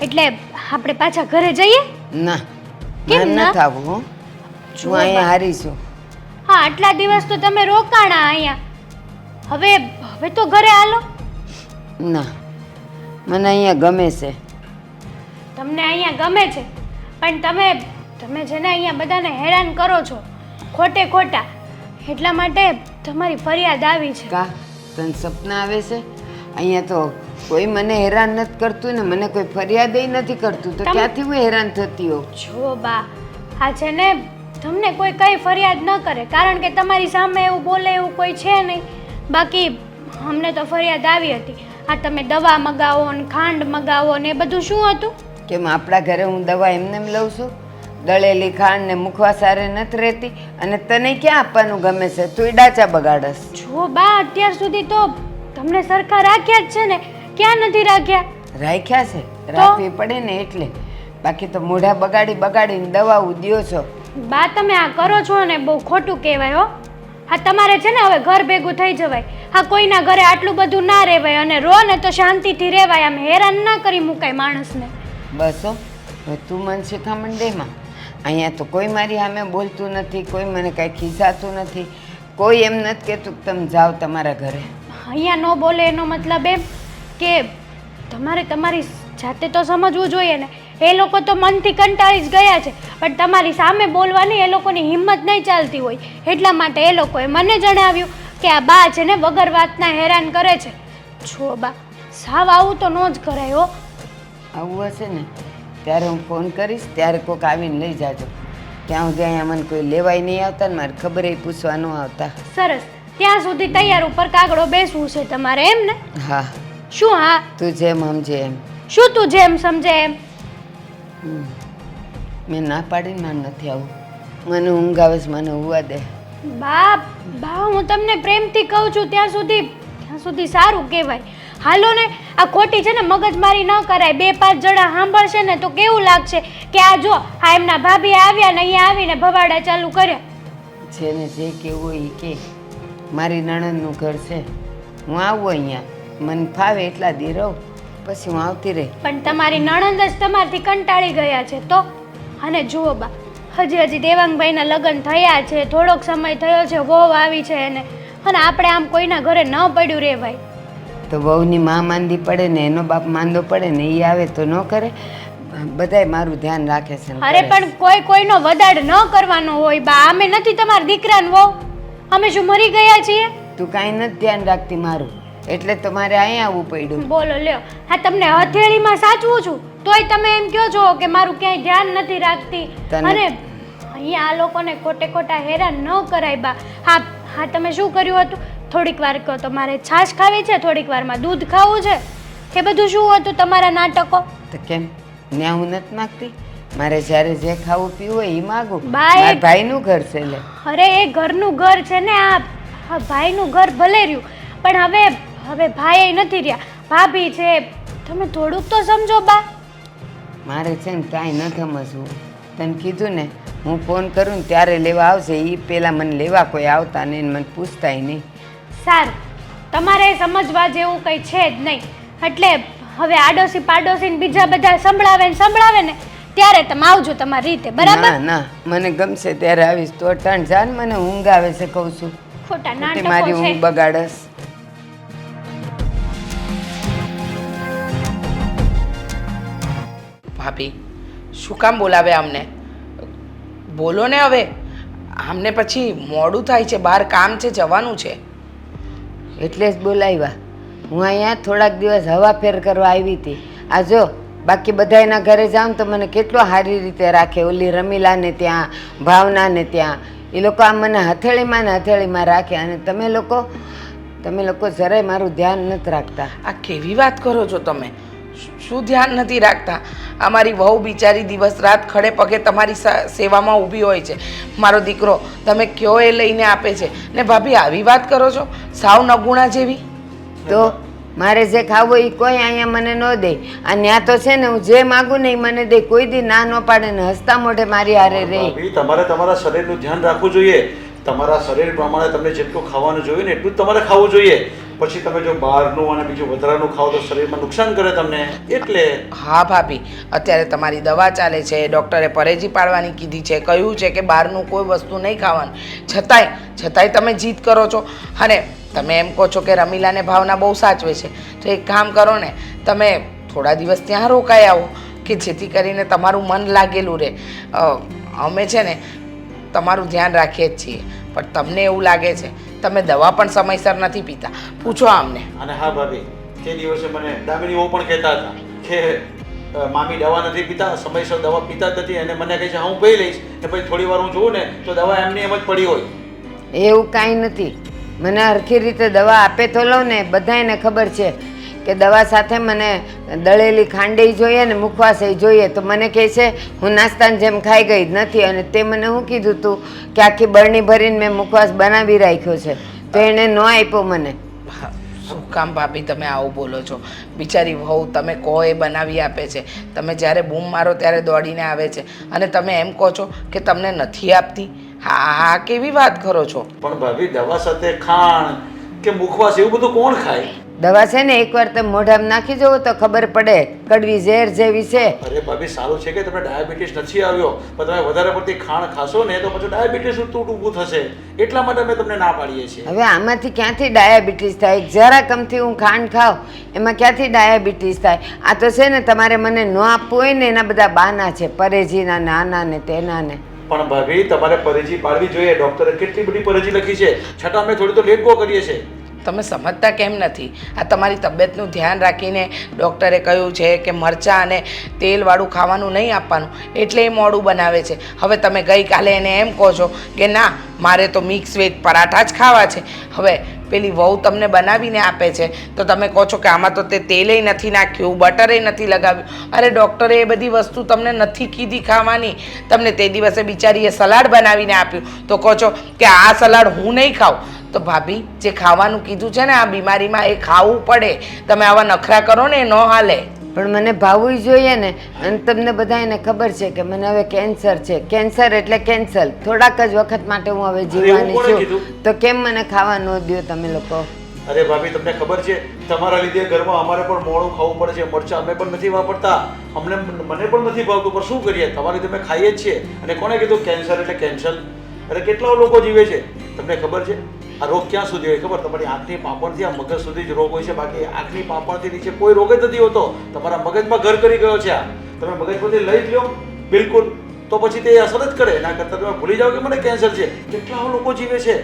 એટલે આપણે પાછા ઘરે જઈએ? ના કેમ મારે ના? નથી આવવું હો. હું અહીંયા હારી છું. હા આટલા દિવસ તો તમે રોકાણા અહીંયા હવે હવે તો ઘરે હાલો. ના મને અહીંયા ગમે છે. તમને અહીંયા ગમે છે પણ તમે જેને અહીંયા બધાને હેરાન કરો છો ખોટે ખોટા એટલા માટે તમારી ફરિયાદ આવી છે. કા તને સપના આવે છે? અહીંયા તો કોઈ મને હેરાન નથી કરતું ને મને કોઈ ફરિયાદ નથી કરતું તો ક્યાંથી હું હેરાન થતી હોઉં? જો બા આ છે ને તમને કોઈ કઈ ફરિયાદ ન કરે કારણ કે તમારી સામે એવું બોલે એવું કોઈ છે નહીં. બાકી અમને તો ફરિયાદ આવી હતી. આ તમે દવા મગાવો ને ખાંડ મગાવો ને એ બધું શું હતું? કેમ આપણા ઘરે હું દવા એમને લઉં છું? દળેલી ખાંડ ને મુખવા સારે નથી રહેતી અને તને ક્યાં આપવાનું ગમે છે? તું ડાચા બગાડસ. જો બા અત્યાર સુધી તો તમને સરખા રાખ્યા જ છે ને ક્યાં નથી રાખ્યા? રાખ્યા છે, રાખવી પડે ને એટલે. બાકી તો મોઢા બગાડીને દવાઓ દ્યો છો. બા તમે આ કરો છો ને બહુ ખોટું કહેવાય હો. હા તમારે છે ને હવે ઘર ભેગું થઈ જવાય. હા કોઈના ઘરે આટલું બધું ના રહેવાય અને રો ને તો શાંતિથી રહેવાય. આમ હેરાન ના કરી મુકાય માણસને. બસ હો હવે તું મને શીખામણ દેમાં. અહીંયા તો કોઈ મારી સામે બોલતું નથી, કોઈ મને કાંઈ ખીસાતું નથી, કોઈ એમ નથી કહેતું કે તમે જાઓ તમારા ઘરે. અહીંયા ન બોલે એનો મતલબ એમ કે તમારે તમારી જાતે તો સમજવું જોઈએ ને. એ લોકો તો મનથી કંટાળી જ ગયા છે પણ તમારી સામે બોલવાની એ લોકોની હિંમત નહીં ચાલતી હોય એટલા માટે એ લોકોએ મને જણાવ્યું કે આ બા છે ને વગર વાતના હેરાન કરે છે. જો બા સાવ આવું તો ન જ કરાય હો. આવું હશે ને ત્યારે હું ફોન કરીશ ત્યારે કોઈક આવીને લઈ જાજો. ત્યાં સુધી અહીંયા મને કોઈ લેવાય નહીં આવતા ને મારે ખબર એ પૂછવા ન આવતા. સરસ ત્યાં સુધી તૈયાર ઉપર કાગડો બેસવું છે તમારે એમ ને? હા શું હા? તું જેમ સમજે એમ. શું તું જેમ સમજે એમ? મેં ના પાડીને મારે નથી આવું. મને ઊંઘ આવે છે, મને હોવા દે. બા હું તમને પ્રેમથી કહું છું ત્યાં સુધી સારું કહેવાય. હાલો ને આ ખોટી છે ને મગજમારી ન કરાય. 2-5 જણા સાંભળશે ને તો કેવું લાગશે કે આ જો આ એમના ભાભી આવ્યા ને અહીંયા આવીને ભવાડા ચાલુ કર્યા. છે ને જે કેવું હોય એ કે મારી નણંદનું ઘર છે, હું આવું અહીંયા મને ફાવે એટલા દી રહું પછી હું આવતી રહી. પણ તમારી નણંદ જ તમારથી કંટાળી ગયા છે તો. અને જુઓ બા હજી દેવાંગભાઈના લગ્ન થયા છે, થોડોક સમય થયો છે, વહુ આવી છે એને અને આપણે આમ કોઈના ઘરે ન પડ્યું રહેવાય. તો વહુની માં માંદી પડે ને એનો બાપ માંદો પડે ને એ આવે તો ન કરે. બધાય મારું ધ્યાન રાખે છે ને અરે કરે પણ કોઈનો વદાડ ન કરવાનો હોય બા. અમે નથી તમારા દીકરાને વહુ, અમે શું મરી ગયા છીએ? તું કાંઈ નથી ધ્યાન રાખતી મારું એટલે તો મારે અહીંયા આવવું પડ્યું. બોલો લ્યો હા તમને હથેળીમાં સાચવું છું તોય તમે એમ કહો છો કે મારું ક્યાંય ધ્યાન નથી રાખતી. અને અહીંયા આ લોકોને ખોટા હેરાન ન કરાય બા. હા તમે શું કર્યું હતું? થોડીક વાર કહો તો મારે છાશ ખાવી છે, થોડીક વારમાં દૂધ ખાવું છે, એ બધું શું હતું તમારા નાટકો? તો કેમ ન્યા હું નથી માગતી? મારે જ્યારે જે ખાવું પીવું હોય એ માગું. બા, મારા ભાઈનું ઘર છે લે. અરે એ ઘરનું ઘર છે ને આ ભાઈનું ઘર ભલે રહ્યું પણ હવે ભાઈ નથી રહ્યા, ભાભી છે. તમે થોડુંક તો સમજો બા. મારે છે ને કાંઈ ન સમજવું. તને કીધું ને હું ફોન કરું ને ત્યારે લેવા આવશે. એ પહેલાં મને લેવા કોઈ આવતા નહીં મને પૂછતાય નહીં. સારું તમારે સમજવા જેવું કંઈ છે જ નહીં. એટલે હવે આડોશી પાડોશી ને બીજા બધા સંભળાવે ને ત્યારે તમે આવજો તમારી રીતે. બરાબર? ના મને ગમશે ત્યારે આવીશ. તો અટાણ જાન મને ઊંઘ આવે છે કહું છું. ખોટા મારી નાટકો ઊંઘ છે. બગાડસ. ભાભી શું કામ બોલાવે અમને? બોલો ને હવે. અમને પછી મોડું થાય છે, બહાર કામ છે, જવાનું છે. એટલે જ બોલાવ્યા. હું અહીંયા થોડાક દિવસ હવા ફેર કરવા આવી હતી. આ જો બાકી બધા એના ઘરે જાઉં તો મને કેટલો સારી રીતે રાખે. ઓલી રમીલાને ત્યાં, ભાવનાને ત્યાં, એ લોકો આમ મને હથેળીમાં ને હથેળીમાં રાખે. અને તમે લોકો જરાય મારું ધ્યાન નથી રાખતા. આ કેવી વાત કરો છો તમે? શું ધ્યાન નથી રાખતા? અમારી વહુ બિચારી દિવસ રાત ખડે પગે તમારી સેવામાં ઊભી હોય છે. મારો દીકરો તમે કયો એ લઈને આપે છે ને ભાભી આવી વાત કરો છો સાવ નગુણા જેવી. તો મારે જે ખાવું એ કોઈ અહીંયા મને ન દે. આ ન્યા તો છે ને હું જે માગું ને એ મને દે. કોઈ દી ના ન પાડે ને હસતા મોઢે મારી હારે રહે. ભાભી, તમારે તમારા શરીરનું ધ્યાન રાખવું જોઈએ. તમારા શરીર પ્રમાણે તમને જેટલું ખાવાનું જોઈએ ને એટલું જ તમારે ખાવું જોઈએ. પછી તમે જો બહારનું અને બીજું વધારાનું ખાઓ તો શરીરમાં નુકસાન કરે તમને. એટલે હા ભાભી, અત્યારે તમારી દવા ચાલે છે, ડૉક્ટરે પરેજી પાડવાની કીધી છે, કહ્યું છે કે બહારનું કોઈ વસ્તુ નહીં ખાવાનું. છતાંય તમે જીદ કરો છો. અને તમે એમ કહો છો કે રમીલાને ભાવના બહુ સાચવે છે, તો એક કામ કરો ને, તમે થોડા દિવસ ત્યાં રોકાઈ આવો કે જેથી કરીને તમારું મન લાગેલું રહે. અમે છે ને તમારું ધ્યાન રાખીએ જ છીએ, પણ તમને એવું લાગે છે તમે દવા પણ સમયસર નથી પીતા. પૂછો આમને. અને હા ભાભી, તે દિવસે મને દામિનીઓ પણ કહેતા હતા કે મામી દવા નથી પીતા, સમયસર દવા પીતા જ નથી. અને મને કહે છે હું પી લઈશ ને પછી થોડી વાર હું જોઉં ને તો દવા એમની એમ જ પડી હોય. એવું કાંઈ નથી. મને હરખી રીતે દવા આપે તો લઉં ને. બધાને ખબર છે કે દવા સાથે મને દળેલી ખાંડેય જોઈએ ને મુખવાસય જોઈએ. તો મને કહે છે હું નાસ્તાની જેમ ખાઈ ગઈ જ નથી. અને તે મને શું કીધું હતું કે આખી બરણી ભરીને મેં મુખવાસ બનાવી રાખ્યો છે, તો એણે ન આપ્યો મને. શું કામ ભાભી તમે આવું બોલો છો? બિચારી વહુ તમે કહો એ બનાવી આપે છે. તમે જ્યારે બૂમ મારો ત્યારે દોડીને આવે છે અને તમે એમ કહો છો કે તમને નથી આપતી. હા, કેવી વાત કરો છો? પણ ભાભી, દવા સાથે ખાણ કે મુખવાસ એવું બધું કોણ ખાય? દવા છે ને એકવાર તમે મોઢામાં નાખી જવો તો ખબર પડે કડવી ઝેર જેવી છે. અરે ભાભી, સારું છે કે તમને ડાયાબિટીસ નથી આવ્યો, પણ તમે વધારે પડતી ખાણ ખાશો ને તો પછી ડાયાબિટીસ ઊભું થશે. એટલા માટે અમે તમને ના પાડીએ છીએ. હવે આમાંથી ક્યાંથી ડાયાબિટીસ થાય? જરા કમથી હું ખાંડ ખાઉં એમાં ક્યાંથી ડાયાબિટીસ થાય? આ તો છે ને તમારે મને ન આપવું હોય ને એના બધા બાના છે, પરેજીના ને આના ને તેના ને. પણ ભાભી, તમારે પરેજી પાડવી જોઈએ. ડોક્ટરે કેટલી બધી પરેજી લખી છે, છતાં અમે થોડી તો લેટ ગો કરીએ છીએ. તમે સમજતા કેમ નથી? આ તમારી તબિયતનું ધ્યાન રાખીને ડૉક્ટરે કહ્યું છે કે મરચાં અને તેલવાળું ખાવાનું નહીં આપવાનું, એટલે એ મોડું બનાવે છે. હવે તમે ગઈકાલે એને એમ કહો છો કે ના મારે તો મિક્સ વેજ પરાઠા જ ખાવા છે. હવે પેલી વહુ તમને બનાવીને આપે છે તો તમે કહો છો કે આમાં તો તે તેલેય નથી નાખ્યું, બટરેય નથી લગાવ્યું. અરે ડૉક્ટરે એ બધી વસ્તુ તમને નથી કીધી ખાવાની. તમને તે દિવસે બિચારીએ સલાડ બનાવીને આપ્યું તો કહો છો કે આ સલાડ હું નહીં ખાઉં. તો ભાભી, જે ખાવાનું કીધું છે ને આ બીમારીમાં એ ખાવું પડે. તમે આવા નખરા કરો ને એ ન હાલે. પણ મને ભાવવું જોઈએ ને. અને તમને બધાને ખબર છે કે મને હવે કેન્સર છે. કેન્સર એટલે કેન્સર. થોડાક જ વખત માટે હું હવે જીવવાની છું, તો કેમ મને ખાવા ન દો તમે લોકો? અરે ભાભી, તમને ખબર છે તમારા લીધે ઘરમાં અમારે પણ મોડું ખાવું પડે છે. મરચાં અમે પણ નથી વાપરતા, મને પણ નથી ભાવતું, પણ શું કરીએ, તમારી લીધે અમે ખાઈએ જ છીએ. અને કોણે કીધું કેન્સર એટલે કેન્સર? અરે કેટલા લોકો જીવે છે તમને ખબર છે? આ રોગ ક્યાં સુધી હોય ખબર? તમારી આંખની પાપણથી આ મગજ સુધી જ રોગ હોય છે, બાકી આંખની પાપણથી નીચે કોઈ રોગ જ નથી હોતો. તમારા મગજમાં ઘર કરી ગયો છે આ. તમે મગજ પરથી લઈ જ લો બિલકુલ, તો પછી તે અસર જ કરે. એના કરતાં તમે ભૂલી જાઓ કે મને કેન્સર છે. કેટલા લોકો જીવે છે.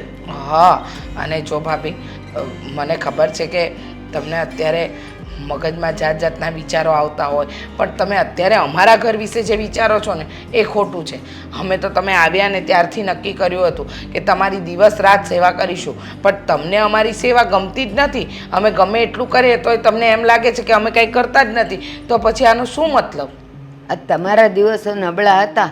હા, અને જો ભાભી, મને ખબર છે કે તમને અત્યારે મગજમાં જાત જાતના વિચારો આવતા હોય, પણ તમે અત્યારે અમારા ઘર વિશે જે વિચારો છો ને એ ખોટું છે. અમે તો તમે આવ્યા ને ત્યારથી નક્કી કર્યું હતું કે તમારી દિવસ રાત સેવા કરીશું, પણ તમને અમારી સેવા ગમતી જ નથી. અમે ગમે એટલું કરીએ તોય તમને એમ લાગે છે કે અમે કંઈ કરતા જ નથી. તો પછી આનો શું મતલબ? આ તમારા દિવસો નબળા હતા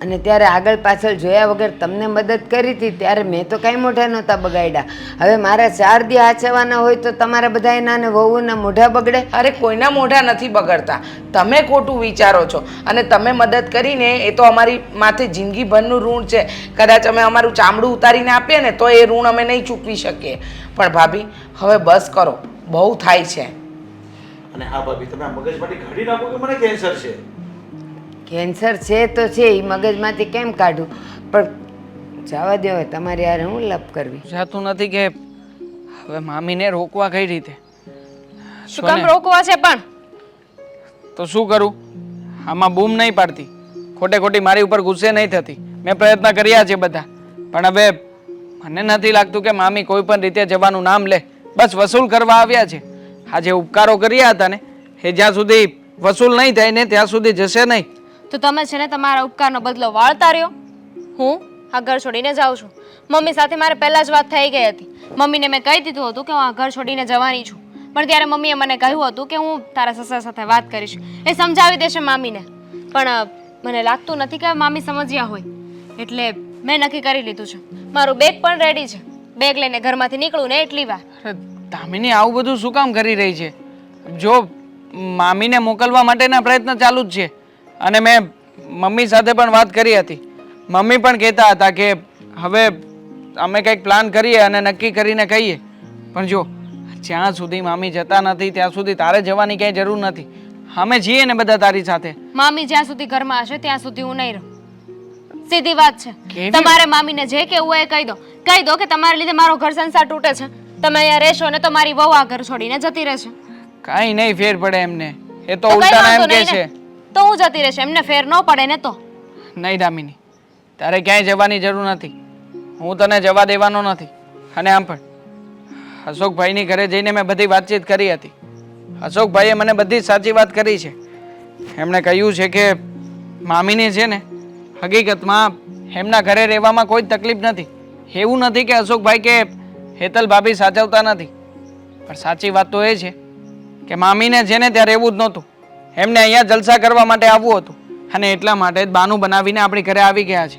અને ત્યારે આગળ પાછળ જોયા વગર તમને મદદ કરી હતી ત્યારે મેં તો કાંઈ મોઢા નહોતા બગાડ્યા. હવે મારા 4 દી હાચવાના હોય તો તમારા બધા એના વહુના મોઢા બગડે? અરે કોઈના મોઢા નથી બગડતા. તમે ખોટું વિચારો છો અને તમે મદદ કરીને એ તો અમારી માથે જિંદગીભરનું ઋણ છે. કદાચ અમે અમારું ચામડું ઉતારીને આપીએ ને તો એ ઋણ અમે નહીં ચૂકવી શકીએ. પણ ભાભી, હવે બસ કરો, બહુ થાય છે. અને હા ભાભી, તમે આ મગજમાંથી કાઢી નાખો કે મને કેન્સર છે. કેન્સર છે તો છે, એ મગજમાંથી કેમ કાઢું? પણ જવા દો હવે, તમારી યાર હું લપ કરવી. જાતું નથી કે હવે મામીને રોકવા કઈ રીતે? શું કામ રોકવા છે? પણ તો શું કરું? આમાં બૂમ નહીં પાડતી, ખોટે ખોટી મારી ઉપર ગુસ્સે નહીં થતી. મેં પ્રયત્ન કર્યા છે બધા, પણ હવે મને નથી લાગતું કે મામી કોઈ પણ રીતે જવાનું નામ લે. બસ વસૂલ કરવા આવ્યા છે. આ જે ઉપકારો કર્યા હતા ને એ જ્યાં સુધી વસૂલ નહીં થાય ને ત્યાં સુધી જશે નહીં. તો તમે છે ને તમારા ઉપકારનો બદલો વાળતા રહ્યો. હું આ ઘર છોડીને જાઉં છું. મમ્મી સાથે મારે પહેલાં જ વાત થઈ ગઈ હતી. મમ્મીને મેં કહી દીધું હતું કે હું આ ઘર છોડીને જવાની છું. પણ ત્યારે મમ્મીએ મને કહ્યું હતું કે હું તારા સસરા સાથે વાત કરીશ, એ સમજાવી દેશે મામીને. પણ મને લાગતું નથી કે મામી સમજ્યા હોય. એટલે મેં નક્કી કરી લીધું છે. મારું બેગ પણ રેડી છે. બેગ લઈને ઘરમાંથી નીકળું ને એટલી વાર. અરે દામિની આવું બધું શું કામ કરી રહી છે? જો મામીને મોકલવા માટેના પ્રયત્ન ચાલુ જ છે અને મેં મમ્મી સાથે પણ વાત કરી હતી. મમ્મી પણ કહેતા હતા કે હવે અમે કંઈક પ્લાન કરીએ અને નક્કી કરીને કહીએ. પણ જો જ્યાં સુધી મામી જતા નથી ત્યાં સુધી તારે જવાની ક્યાંય જરૂર નથી. અમે છીએ ને બધા તારી સાથે. મામી જ્યાં સુધી ઘરમાં હશે ત્યાં સુધી હું નહીં રહું. સીધી વાત છે. કેવી? તમારે મામીને જે કહેવું હોય એ કહી દો. કહી દો કે તમારા લીધે મારો ઘર સંસાર તૂટે છે. તમે અહીંયા રહેશો ને તો મારી વહુ આ ઘર છોડીને જતી રહેશે. કાંઈ નહીં ફેર પડે એમને. એ તો તો કઈ ઉલટાના વાંધો એમ કહે નહીં છે. ને. તો હું જતી રહેશે. એમને ફેર ન પડે ને તો. નહીં દામિની, તારે ક્યાંય જવાની જરૂર નથી. હું તને જવા દેવાનો નથી. અને આમ પણ અશોકભાઈની ઘરે જઈને મેં બધી વાતચીત કરી હતી. અશોકભાઈએ મને બધી જ સાચી વાત કરી છે. એમણે કહ્યું છે કે મામીને છે ને હકીકતમાં એમના ઘરે રહેવામાં કોઈ જ તકલીફ નથી. એવું નથી કે અશોકભાઈ કે હેતલ ભાભી સાચવતા નથી, પણ સાચી વાત તો એ છે કે મામીને છે ને ત્યાં રહેવું જ નહોતું. એમને અહીંયા જલસા કરવા માટે આવવું હતું અને એટલા માટે જ બાનું બનાવીને આપણી ઘરે આવી ગયા છે.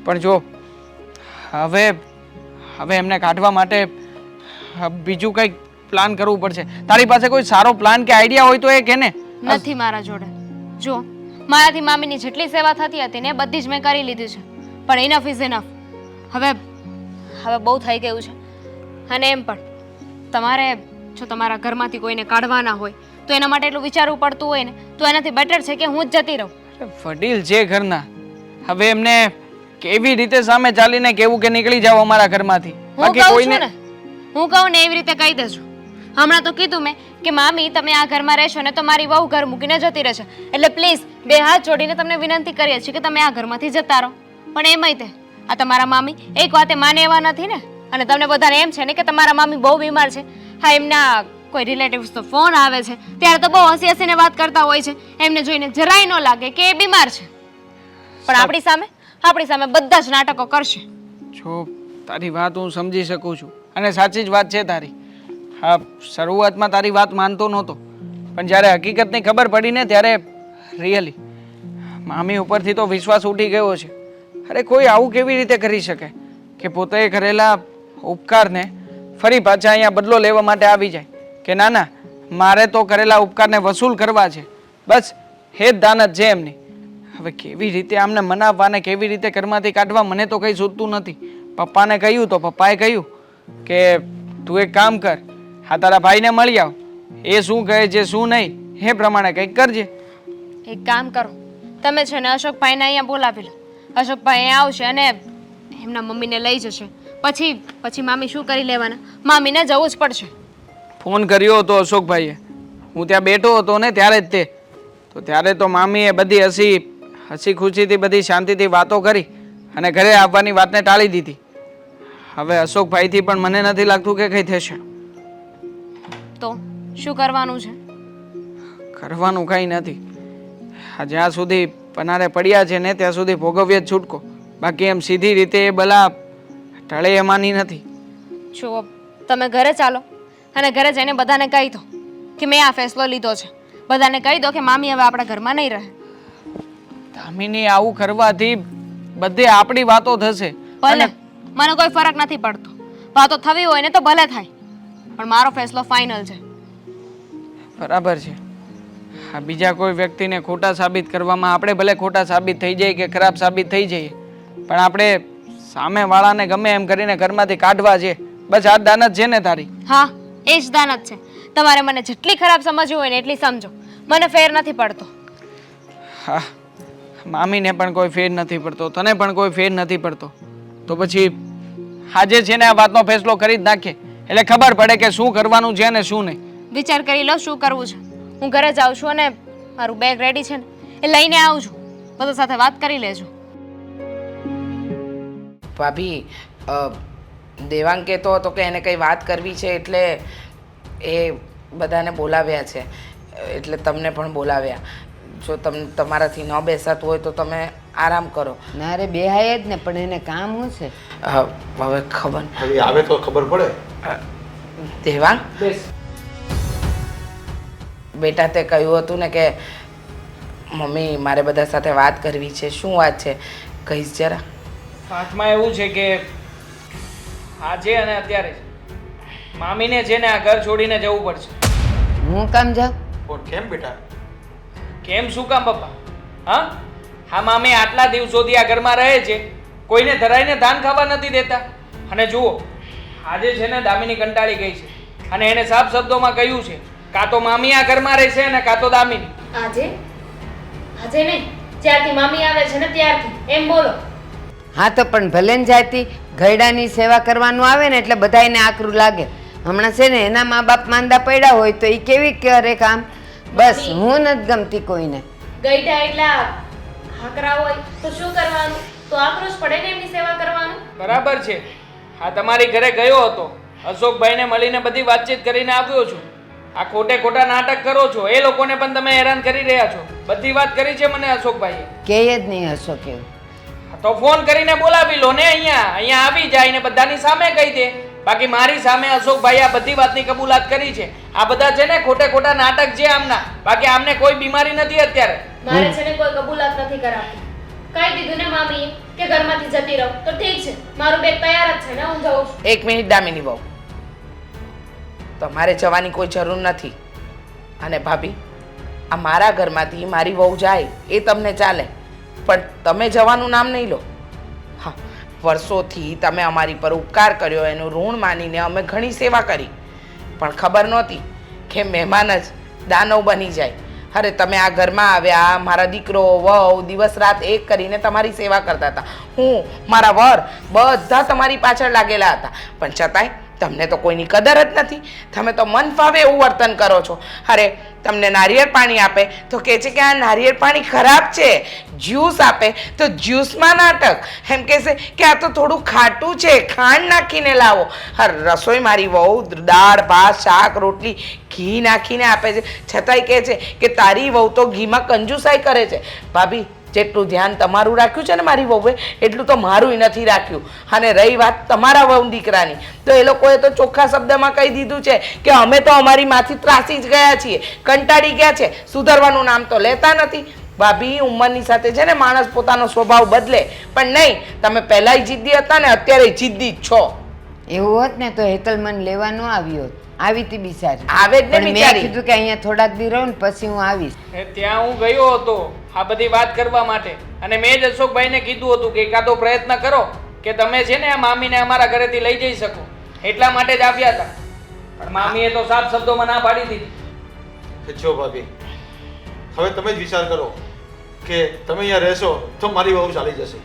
પણ જો હવે એમને કાઢવા માટે બીજું કંઈક પ્લાન કરવું પડશે. તારી પાસે કોઈ સારો પ્લાન કે આઈડિયા હોય તો એ કે ને. નથી મારા જોડે. જો મારાથી મામીની જેટલી સેવા થતી હતી ને બધી જ મેં કરી લીધી છે. પણ ઇનફ ઇઝ ઇનફ. હવે બહુ થઈ ગયું છે. અને એમ પણ તમારે જો તમારા ઘરમાંથી કોઈને કાઢવાના હોય તો એના માટે એટલું વિચારવું પડતું હોય ને તો એનાથી બેટર છે કે હું જ જતી રહું. વડીલ છે ઘરના, હવે એમને કેવી રીતે સામે ચાલીને કેવું કે નીકળી જાવ અમારા ઘરમાંથી? હું કહું છું ને, હું કહું ને એવી રીતે કહી દેજો. હમણાં તો કીધું મેં કે મામી તમે આ ઘરમાં રહેશો ને તો મારી વહુ ઘર મૂકીને જતી રહેશે. એટલે પ્લીઝ બે હાથ જોડીને તમને વિનંતી કરીએ છીએ કે તમે આ ઘરમાંથી જતા રહો. પણ એમાંય તે આ તમારા મામી એક વાતે માને એવા નથી ને. અને તમને બધાને એમ છે ને કે તમારા મામી બહુ બીમાર છે. હા, એમના કોઈ રિલેટિવ્સ તો ફોન આવે છે ત્યારે તો બહુ હસી હસીને વાત કરતા હોય છે. એમને જોઈને જરાય ન લાગે કે એ બીમાર છે. પણ આપણી સામે બધા જ નાટકો કરશે. જો તારી વાત હું સમજી શકું છું અને સાચી જ વાત છે તારી. હા, શરૂઆતમાં તારી વાત માનતો નહોતો, પણ જ્યારે હકીકતની ખબર પડી ને ત્યારે રિયલી મામી ઉપરથી તો વિશ્વાસ ઉઠી ગયો છે. અરે કોઈ આવું કેવી રીતે કરી શકે કે પોતે કરેલા ઉપકારને ફરી પાછા અહીંયા બદલો લેવા માટે આવી જાય કે ના ના મારે તો કરેલા ઉપકારને વસૂલ કરવા છે. બસ હે જ દાનત છે એમની. હવે કેવી રીતે આમને મનાવવા ને કેવી રીતે ઘરમાંથી કાઢવા મને તો કંઈ સૂચતું નથી. પપ્પાને કહ્યું તો પપ્પાએ કહ્યું કે તું એક કામ કર, હા તારા ભાઈને મળી આવ, એ શું કહે છે શું નહીં એ પ્રમાણે કંઈક કરજે. એક કામ કરો, તમે છે ને અશોકભાઈને અહીંયા બોલાવી લો. અશોકભાઈ અહીંયા આવશે અને એમના મમ્મીને લઈ જશે. પછી મામી શું કરી લેવાના? મામીને જવું જ પડશે. ફોન કર્યો હતો અશોકભાઈએ, હું ત્યાં બેઠો હતો ને ત્યારે જ ત્યારે તો મામીએ બધી હસી ખુશીથી બધી શાંતિથી વાતો કરી અને ઘરે આવવાની વાતને ટાળી દીધી. હવે અશોકભાઈથી પણ મને નથી લાગતું કે કંઈ થશે. તો શું કરવાનું છે? કરવાનું કંઈ નથી. જ્યાં સુધી પનારે પડ્યા છે ને ત્યાં સુધી ભોગવ્ય જ છૂટકો. બાકી એમ સીધી રીતે એ બલા ટળે એમાંની નથી. જુઓ, તમે ઘરે ચાલો અને ઘરે જઈને બધાને કહી દો કે મેં આ ફેસલો લીધો છે. બધાને કહી દો કે મામી હવે આપણા ઘરમાં નહીં રહે. દામિની આવું કરવાથી બધે આપણી વાતો થશે. ભલે, મને કોઈ ફરક નથી પડતો. વાતો થવી હોય ને તો ભલે થાય, પણ મારો ફેસલો ફાઇનલ છે. બરાબર છે. આ બીજા કોઈ વ્યક્તિને ખોટા સાબિત કરવામાં આપણે ભલે ખોટા સાબિત થઈ જઈએ કે ખરાબ સાબિત થઈ જઈએ, પણ આપણે સામેવાળાને ગમે એમ કરીને ઘરમાંથી કાઢવા છે. બસ આ દાનત છે ને તારી? હા, એ જ દાનત છે. તમારે મને જેટલી ખરાબ સમજવી હોય ને એટલી સમજો. મને ફેર નથી પડતો. હા, મામીને પણ કોઈ ફેર નથી પડતો, તને પણ કોઈ ફેર નથી પડતો. તો પછી આજે છે ને આ વાતનો ફેસલો કરી જ નાખીએ, એટલે ખબર પડે કે શું કરવાનું છે ને શું નહીં. વિચાર કરી લો શું કરવું છે. હું ઘરે જાઉં છું અને મારું બેગ રેડી છે ને એ લઈને આવું છું. બધા સાથે વાત કરી લેજો. ભાભી, દેવાંગ કહેતો હતો કે એને કંઈ વાત કરવી છે એટલે એ બધાને બોલાવ્યા છે. એટલે તમને પણ બોલાવ્યા. જો તમારાથી ન બેસાતું હોય તો તમે આરામ કરો. ના રે બેહાય જ ને, પણ એને કામ શું છે? હવે ખબર હવે આવે તો ખબર પડે. દેવાંગ બેસ. બેટા તે કહ્યું હતું ને કે મમ્મી મારે બધા સાથે વાત કરવી છે. શું વાત છે કહીશ જરા? વાતમાં એવું છે કે આજે અને અત્યારે મામીને છે ને આ ઘર છોડીને જવું પડશે. હું કામ જાઉં? પણ કેમ બેટા? કેમ શું કામ પપ્પા? હા મામી આટલા દિવસોથી આ ઘરમાં રહે છે, કોઈને ધરાઈને ધાન ખાવા નથી દેતા. અને જુઓ આજે છે ને દામિની કંટાળી ગઈ છે અને એને સાફ શબ્દોમાં કહ્યું છે કાં તો મામી આ ઘરમાં રહેશે અને કાં તો દામિની. આજે નહીં, જ્યારથી મામી આવે છે ને ત્યારથી એમ બોલો. હા તો પણ ભલે ને જાતી ઘરડાની સેવા કરવાનું આવે ને એટલે બધાયને આકરું લાગે. હમણાં છે ને એના મા બાપ માંદા પડ્યા હોય તો એ કેવી કરે કામ? બસ હું નથી ગમતી કોઈને. ગઈઢા એટલા હાકરા હોય તો શું કરવાનું? તો આક્રોશ પડે ને એમની સેવા કરવાનું. બરાબર છે. હા તમારી ઘરે ગયો હતો, અશોકભાઈને મળીને બધી વાતચીત કરીને આવ્યો છું. આ ખોટા નાટક કરો છો, એ લોકોને પણ તમે હેરાન કરી રહ્યા છો. બધી વાત કરી છે મને અશોકભાઈએ. કહે જ નહીં અશોક એવું. તો ફોન કરીને બોલાવી લો ને, અહીંયા આવી જાય ને બધાની સામે કહી દે. બાકી મારી સામે અશોકભાઈ આ બધી વાતની કબૂલાત કરી છે. આ બધા છે ને ખોટા નાટક છે આમના. બાકી આમને કોઈ બીમારી નથી અત્યારે. મારે છે ને કોઈ કબૂલાત નથી કરાવતી. કહી દીધું ને મામીએ કે ઘરમાંથી જતી રહો તો ઠીક છે, મારું બેગ તૈયાર જ છે ને, હું જાઉં છું. એક મિનિટ દામિની બહુ, તમારે જવાની કોઈ જરૂર નથી. અને ભાભી આ મારા ઘરમાંથી મારી વહુ જાય એ તમને ચાલે, પણ તમે જવાનું નામ નહીં લો. હા, વર્ષોથી તમે અમારી પર ઉપકાર કર્યો, એનું ઋણ માનીને અમે ઘણી સેવા કરી, પણ ખબર નહોતી કે મહેમાન જ દાનવ બની જાય. અરે તમે આ ઘરમાં આવ્યા, મારા દીકરો વહુ દિવસ રાત એક કરીને તમારી સેવા કરતા હતા. હું મારા વર બધા તમારી પાછળ લાગેલા હતા, પણ છતાંય તમને તો કોઈની કદર જ નથી. તમે તો મન ફાવે એવું વર્તન કરો છો. અરે તમને નારિયેળ પાણી આપે તો કહે છે કે આ નારિયેળ પાણી ખરાબ છે. જ્યુસ આપે તો જ્યુસમાં નાટક, એમ કહેશે કે આ તો થોડું ખાટું છે, ખાંડ નાખીને લાવો. રસોઈ મારી વહુ દાળ ભાત શાક રોટલી ઘી નાખીને આપે છે, છતાંય કહે છે કે તારી વહુ તો ઘીમાં કંજુસાઈ કરે છે. ભાભી જેટલું ધ્યાન તમારું રાખ્યું છે ને મારી વહુએ, એટલું તો મારું નથી રાખ્યું. અને રહી વાત તમારા વહુ દીકરાની, તો એ લોકોએ તો ચોખ્ખા શબ્દમાં કહી દીધું છે કે અમે તો અમારી માંથી ત્રાસી જ ગયા છીએ, કંટાળી ગયા છે, સુધરવાનું નામ તો લેતા નથી. ભાભી ઉંમરની સાથે છે ને માણસ પોતાનો સ્વભાવ બદલે, પણ નહીં, તમે પહેલાંય જિદ્દી હતા ને અત્યારે જિદ્દી જ છો. એવું હોત ને તો હેતલ મને લેવા ન આવ્યો હોત. આવી હતી બિચારી. આવે જ ને પણ મેં બિચારી. કીધું કે અહીંયા થોડાક દી રહું ને પછી હું આવીશ. ત્યાં હું ગયો હતો આ બધી વાત કરવા માટે, અને મેં જ અશોકભાઈને કીધું હતું કે એકાદો પ્રયત્ન કરો કે તમે છે ને આ મામીને અમારા ઘરેથી લઈ જઈ શકો, એટલા માટે જ આવ્યા હતા. પણ મામીએ તો સાફ શબ્દોમાં ના પાડી દીધી. જો ભાભી, હવે તમે જ વિચાર કરો કે તમે અહીંયા રહેશો તો મારી વહુ ચાલી જશે.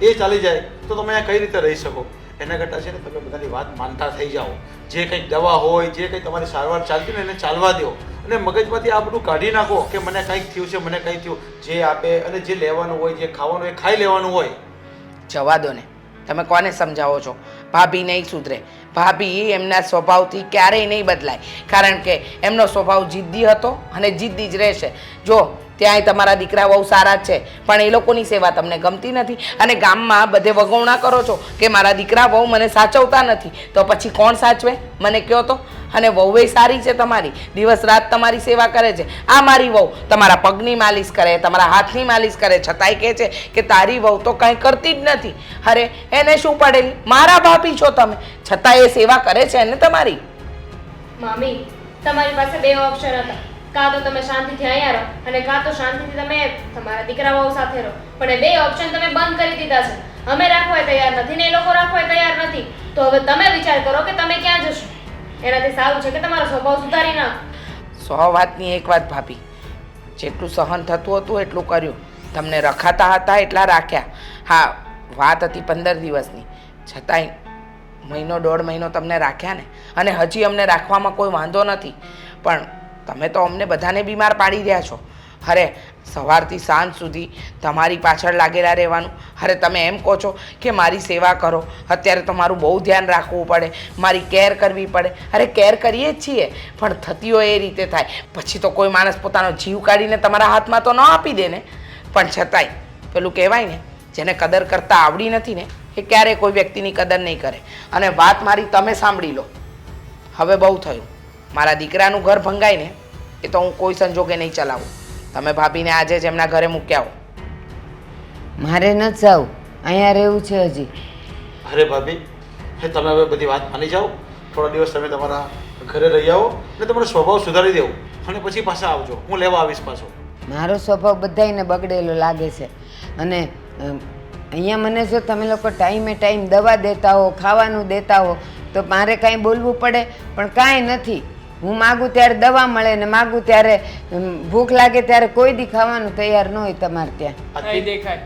એ ચાલી જાય તો તમે અહીંયા કઈ રીતે રહી શકો? એના કરતાં છે ને તમે બધાની વાત માનતા થઈ જાઓ. જે કંઈક દવા હોય, જે કંઈ તમારી સારવાર ચાલતી ને એને ચાલવા દો, અને મગજમાંથી આ બધું કાઢી નાખો કે મને કંઈક થયું છે, મને કંઈક થયું. જે આપે અને જે લેવાનું હોય, જે ખાવાનું એ ખાઈ લેવાનું હોય. જવા દો ને, તમે કોને સમજાવો છો? ભાભી નહીં સુધરે. ભાભી એમના સ્વભાવથી ક્યારેય નહીં બદલાય, કારણ કે એમનો સ્વભાવ જિદ્દી હતો અને જિદ્દી જ રહેશે. જો ત્યાંય તમારા દીકરા બહુ સારા જ છે, પણ એ લોકોની સેવા તમને ગમતી નથી, અને ગામમાં બધે વગોવણા કરો છો કે મારા દીકરા બહુ મને સાચવતા નથી. તો પછી કોણ સાચવે મને કહો તો? અને વહુએ સારી છે તમારી, દિવસ રાત તમારી સેવા કરે છે. આ મારી વહુ તમારા પગની માલિશ કરે, તમારા હાથની માલિશ કરે, છતાંય કહે છે કે તારી વહુ તો કંઈ કરતી જ નથી. અરે એને શું પડેલી? મારા ભાભી છો તમે, છતાં એ સેવા કરે છે ને તમારી. મામી, તમારી પાસે બે ઓપ્શન હતા. કાં તો તમે શાંતિથી અહીંયા રહો અને કાં તો શાંતિથી તમે તમારા દીકરા વહુ સાથે રહો. પણ એ બે ઓપ્શન તમે બંધ કરી દીધા છે. અમે રાખવા તૈયાર નથી ને એ લોકો રાખવા તૈયાર નથી. તો હવે તમે વિચાર કરો કે તમે ક્યાં જશો. એનાથી સારું છે કે તમારો સ્વભાવ સુધારી નાખો. 100 વાતની એક વાત ભાભી, જેટલું સહન થતું હતું એટલું કર્યું. તમને રખાતા હતા એટલા રાખ્યા. હા, વાત હતી 15 દિવસની, છતાંય મહિનો 1.5 મહિનો તમને રાખ્યા ને, અને હજી અમને રાખવામાં કોઈ વાંધો નથી. પણ તમે તો અમને બધાને બીમાર પાડી રહ્યા છો. અરે સવારથી સાંજ સુધી તમારી પાછળ લાગેલા રહેવાનું. અરે તમે એમ કહો છો કે મારી સેવા કરો, અત્યારે તો મારું બહુ ધ્યાન રાખવું પડે, મારી કેર કરવી પડે. અરે કેર કરીએ જ છીએ, પણ થતી હોય એ રીતે થાય. પછી તો કોઈ માણસ પોતાનો જીવ કાઢીને તમારા હાથમાં તો ન આપી દે ને. પણ છતાંય પેલું કહેવાય ને, જેને કદર કરતાં આવડી નથી ને એ ક્યારેય કોઈ વ્યક્તિની કદર નહીં કરે. અને વાત મારી તમે સાંભળી લો, હવે બહુ થયું. મારા દીકરાનું ઘર ભંગાય ને એ તો હું કોઈ સંજોગે નહીં ચલાવું. તમે ભાભીને આજે જ એમના ઘરે મૂક્યા હો. મારે નથી જાવું, અહીંયા રહેવું છે હજી. અરે ભાભી, હે તમે હવે બધી વાત માની જાઓ. થોડા દિવસ તમે તમારા ઘરે રહી આવો અને તમારો સ્વભાવ સુધારી દેવો અને પછી પાછા આવજો. હું લેવા આવીશ પાછો. મારો સ્વભાવ બધાયને બગડેલો લાગે છે. અને અહીંયા મને જો તમે લોકો ટાઈમે ટાઈમ દવા દેતા હો, ખાવાનું દેતા હો, તો મારે કાંઈ બોલવું પડે, પણ કાંઈ નથી. હું માગું ત્યારે દવા મળે ને માગું ત્યારે ભૂખ લાગે ત્યારે કોઈ દી ખાવાનું તૈયાર ન હોય તમારે ત્યાં. નહીં દેખાય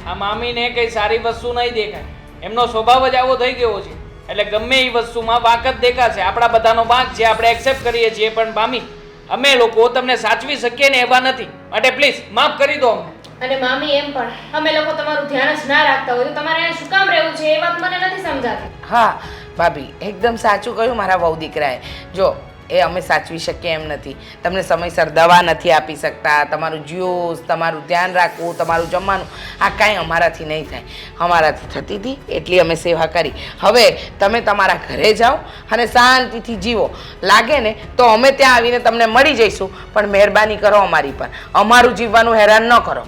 આ મામીને કઈ સારી વસ્તુ નહીં દેખાય. એમનો સ્વભાવ જ આવો થઈ ગયો છે એટલે ગમે એ વસ્તુમાં વાંક જ દેખાશે. આપણા બધાનો વાંક છે, આપણે એક્સેપ્ટ કરીએ છીએ, પણ મામી અમે લોકો તમને સાચવી શકીએ ને એવા નથી. માટે પ્લીઝ માફ કરી દો અમને. અને મામી એમ પણ અમે લોકો તમારું ધ્યાન જ ના રાખતા હોય તો તમારે અહીંયા શું કામ રહેવું છે એ વાત મને નથી સમજાતી. હા ભાભી, એકદમ સાચું કહ્યું મારા વહુ દીકરાએ. જો એ અમે સાચવી શકીએ એમ નથી. તમને સમયસર દવા નથી આપી શકતા, તમારું જ્યુસ, તમારું ધ્યાન રાખવું, તમારું જમવાનું, આ કાંઈ અમારાથી નહીં થાય. અમારાથી થતી હતી એટલી અમે સેવા કરી. હવે તમે તમારા ઘરે જાઓ અને શાંતિથી જીવો. લાગે ને તો અમે ત્યાં આવીને તમને મળી જઈશું, પણ મહેરબાની કરો અમારી પર, અમારું જીવવાનું હેરાન ન કરો.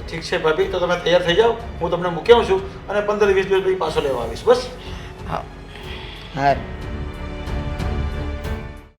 ઠીક છે ભાભી, તો તમે તૈયાર થઈ જાઓ. હું તમને મૂકી આવું છું અને 15-20 દિવસ પછી પાછો લેવા આવીશ. બસ હા હા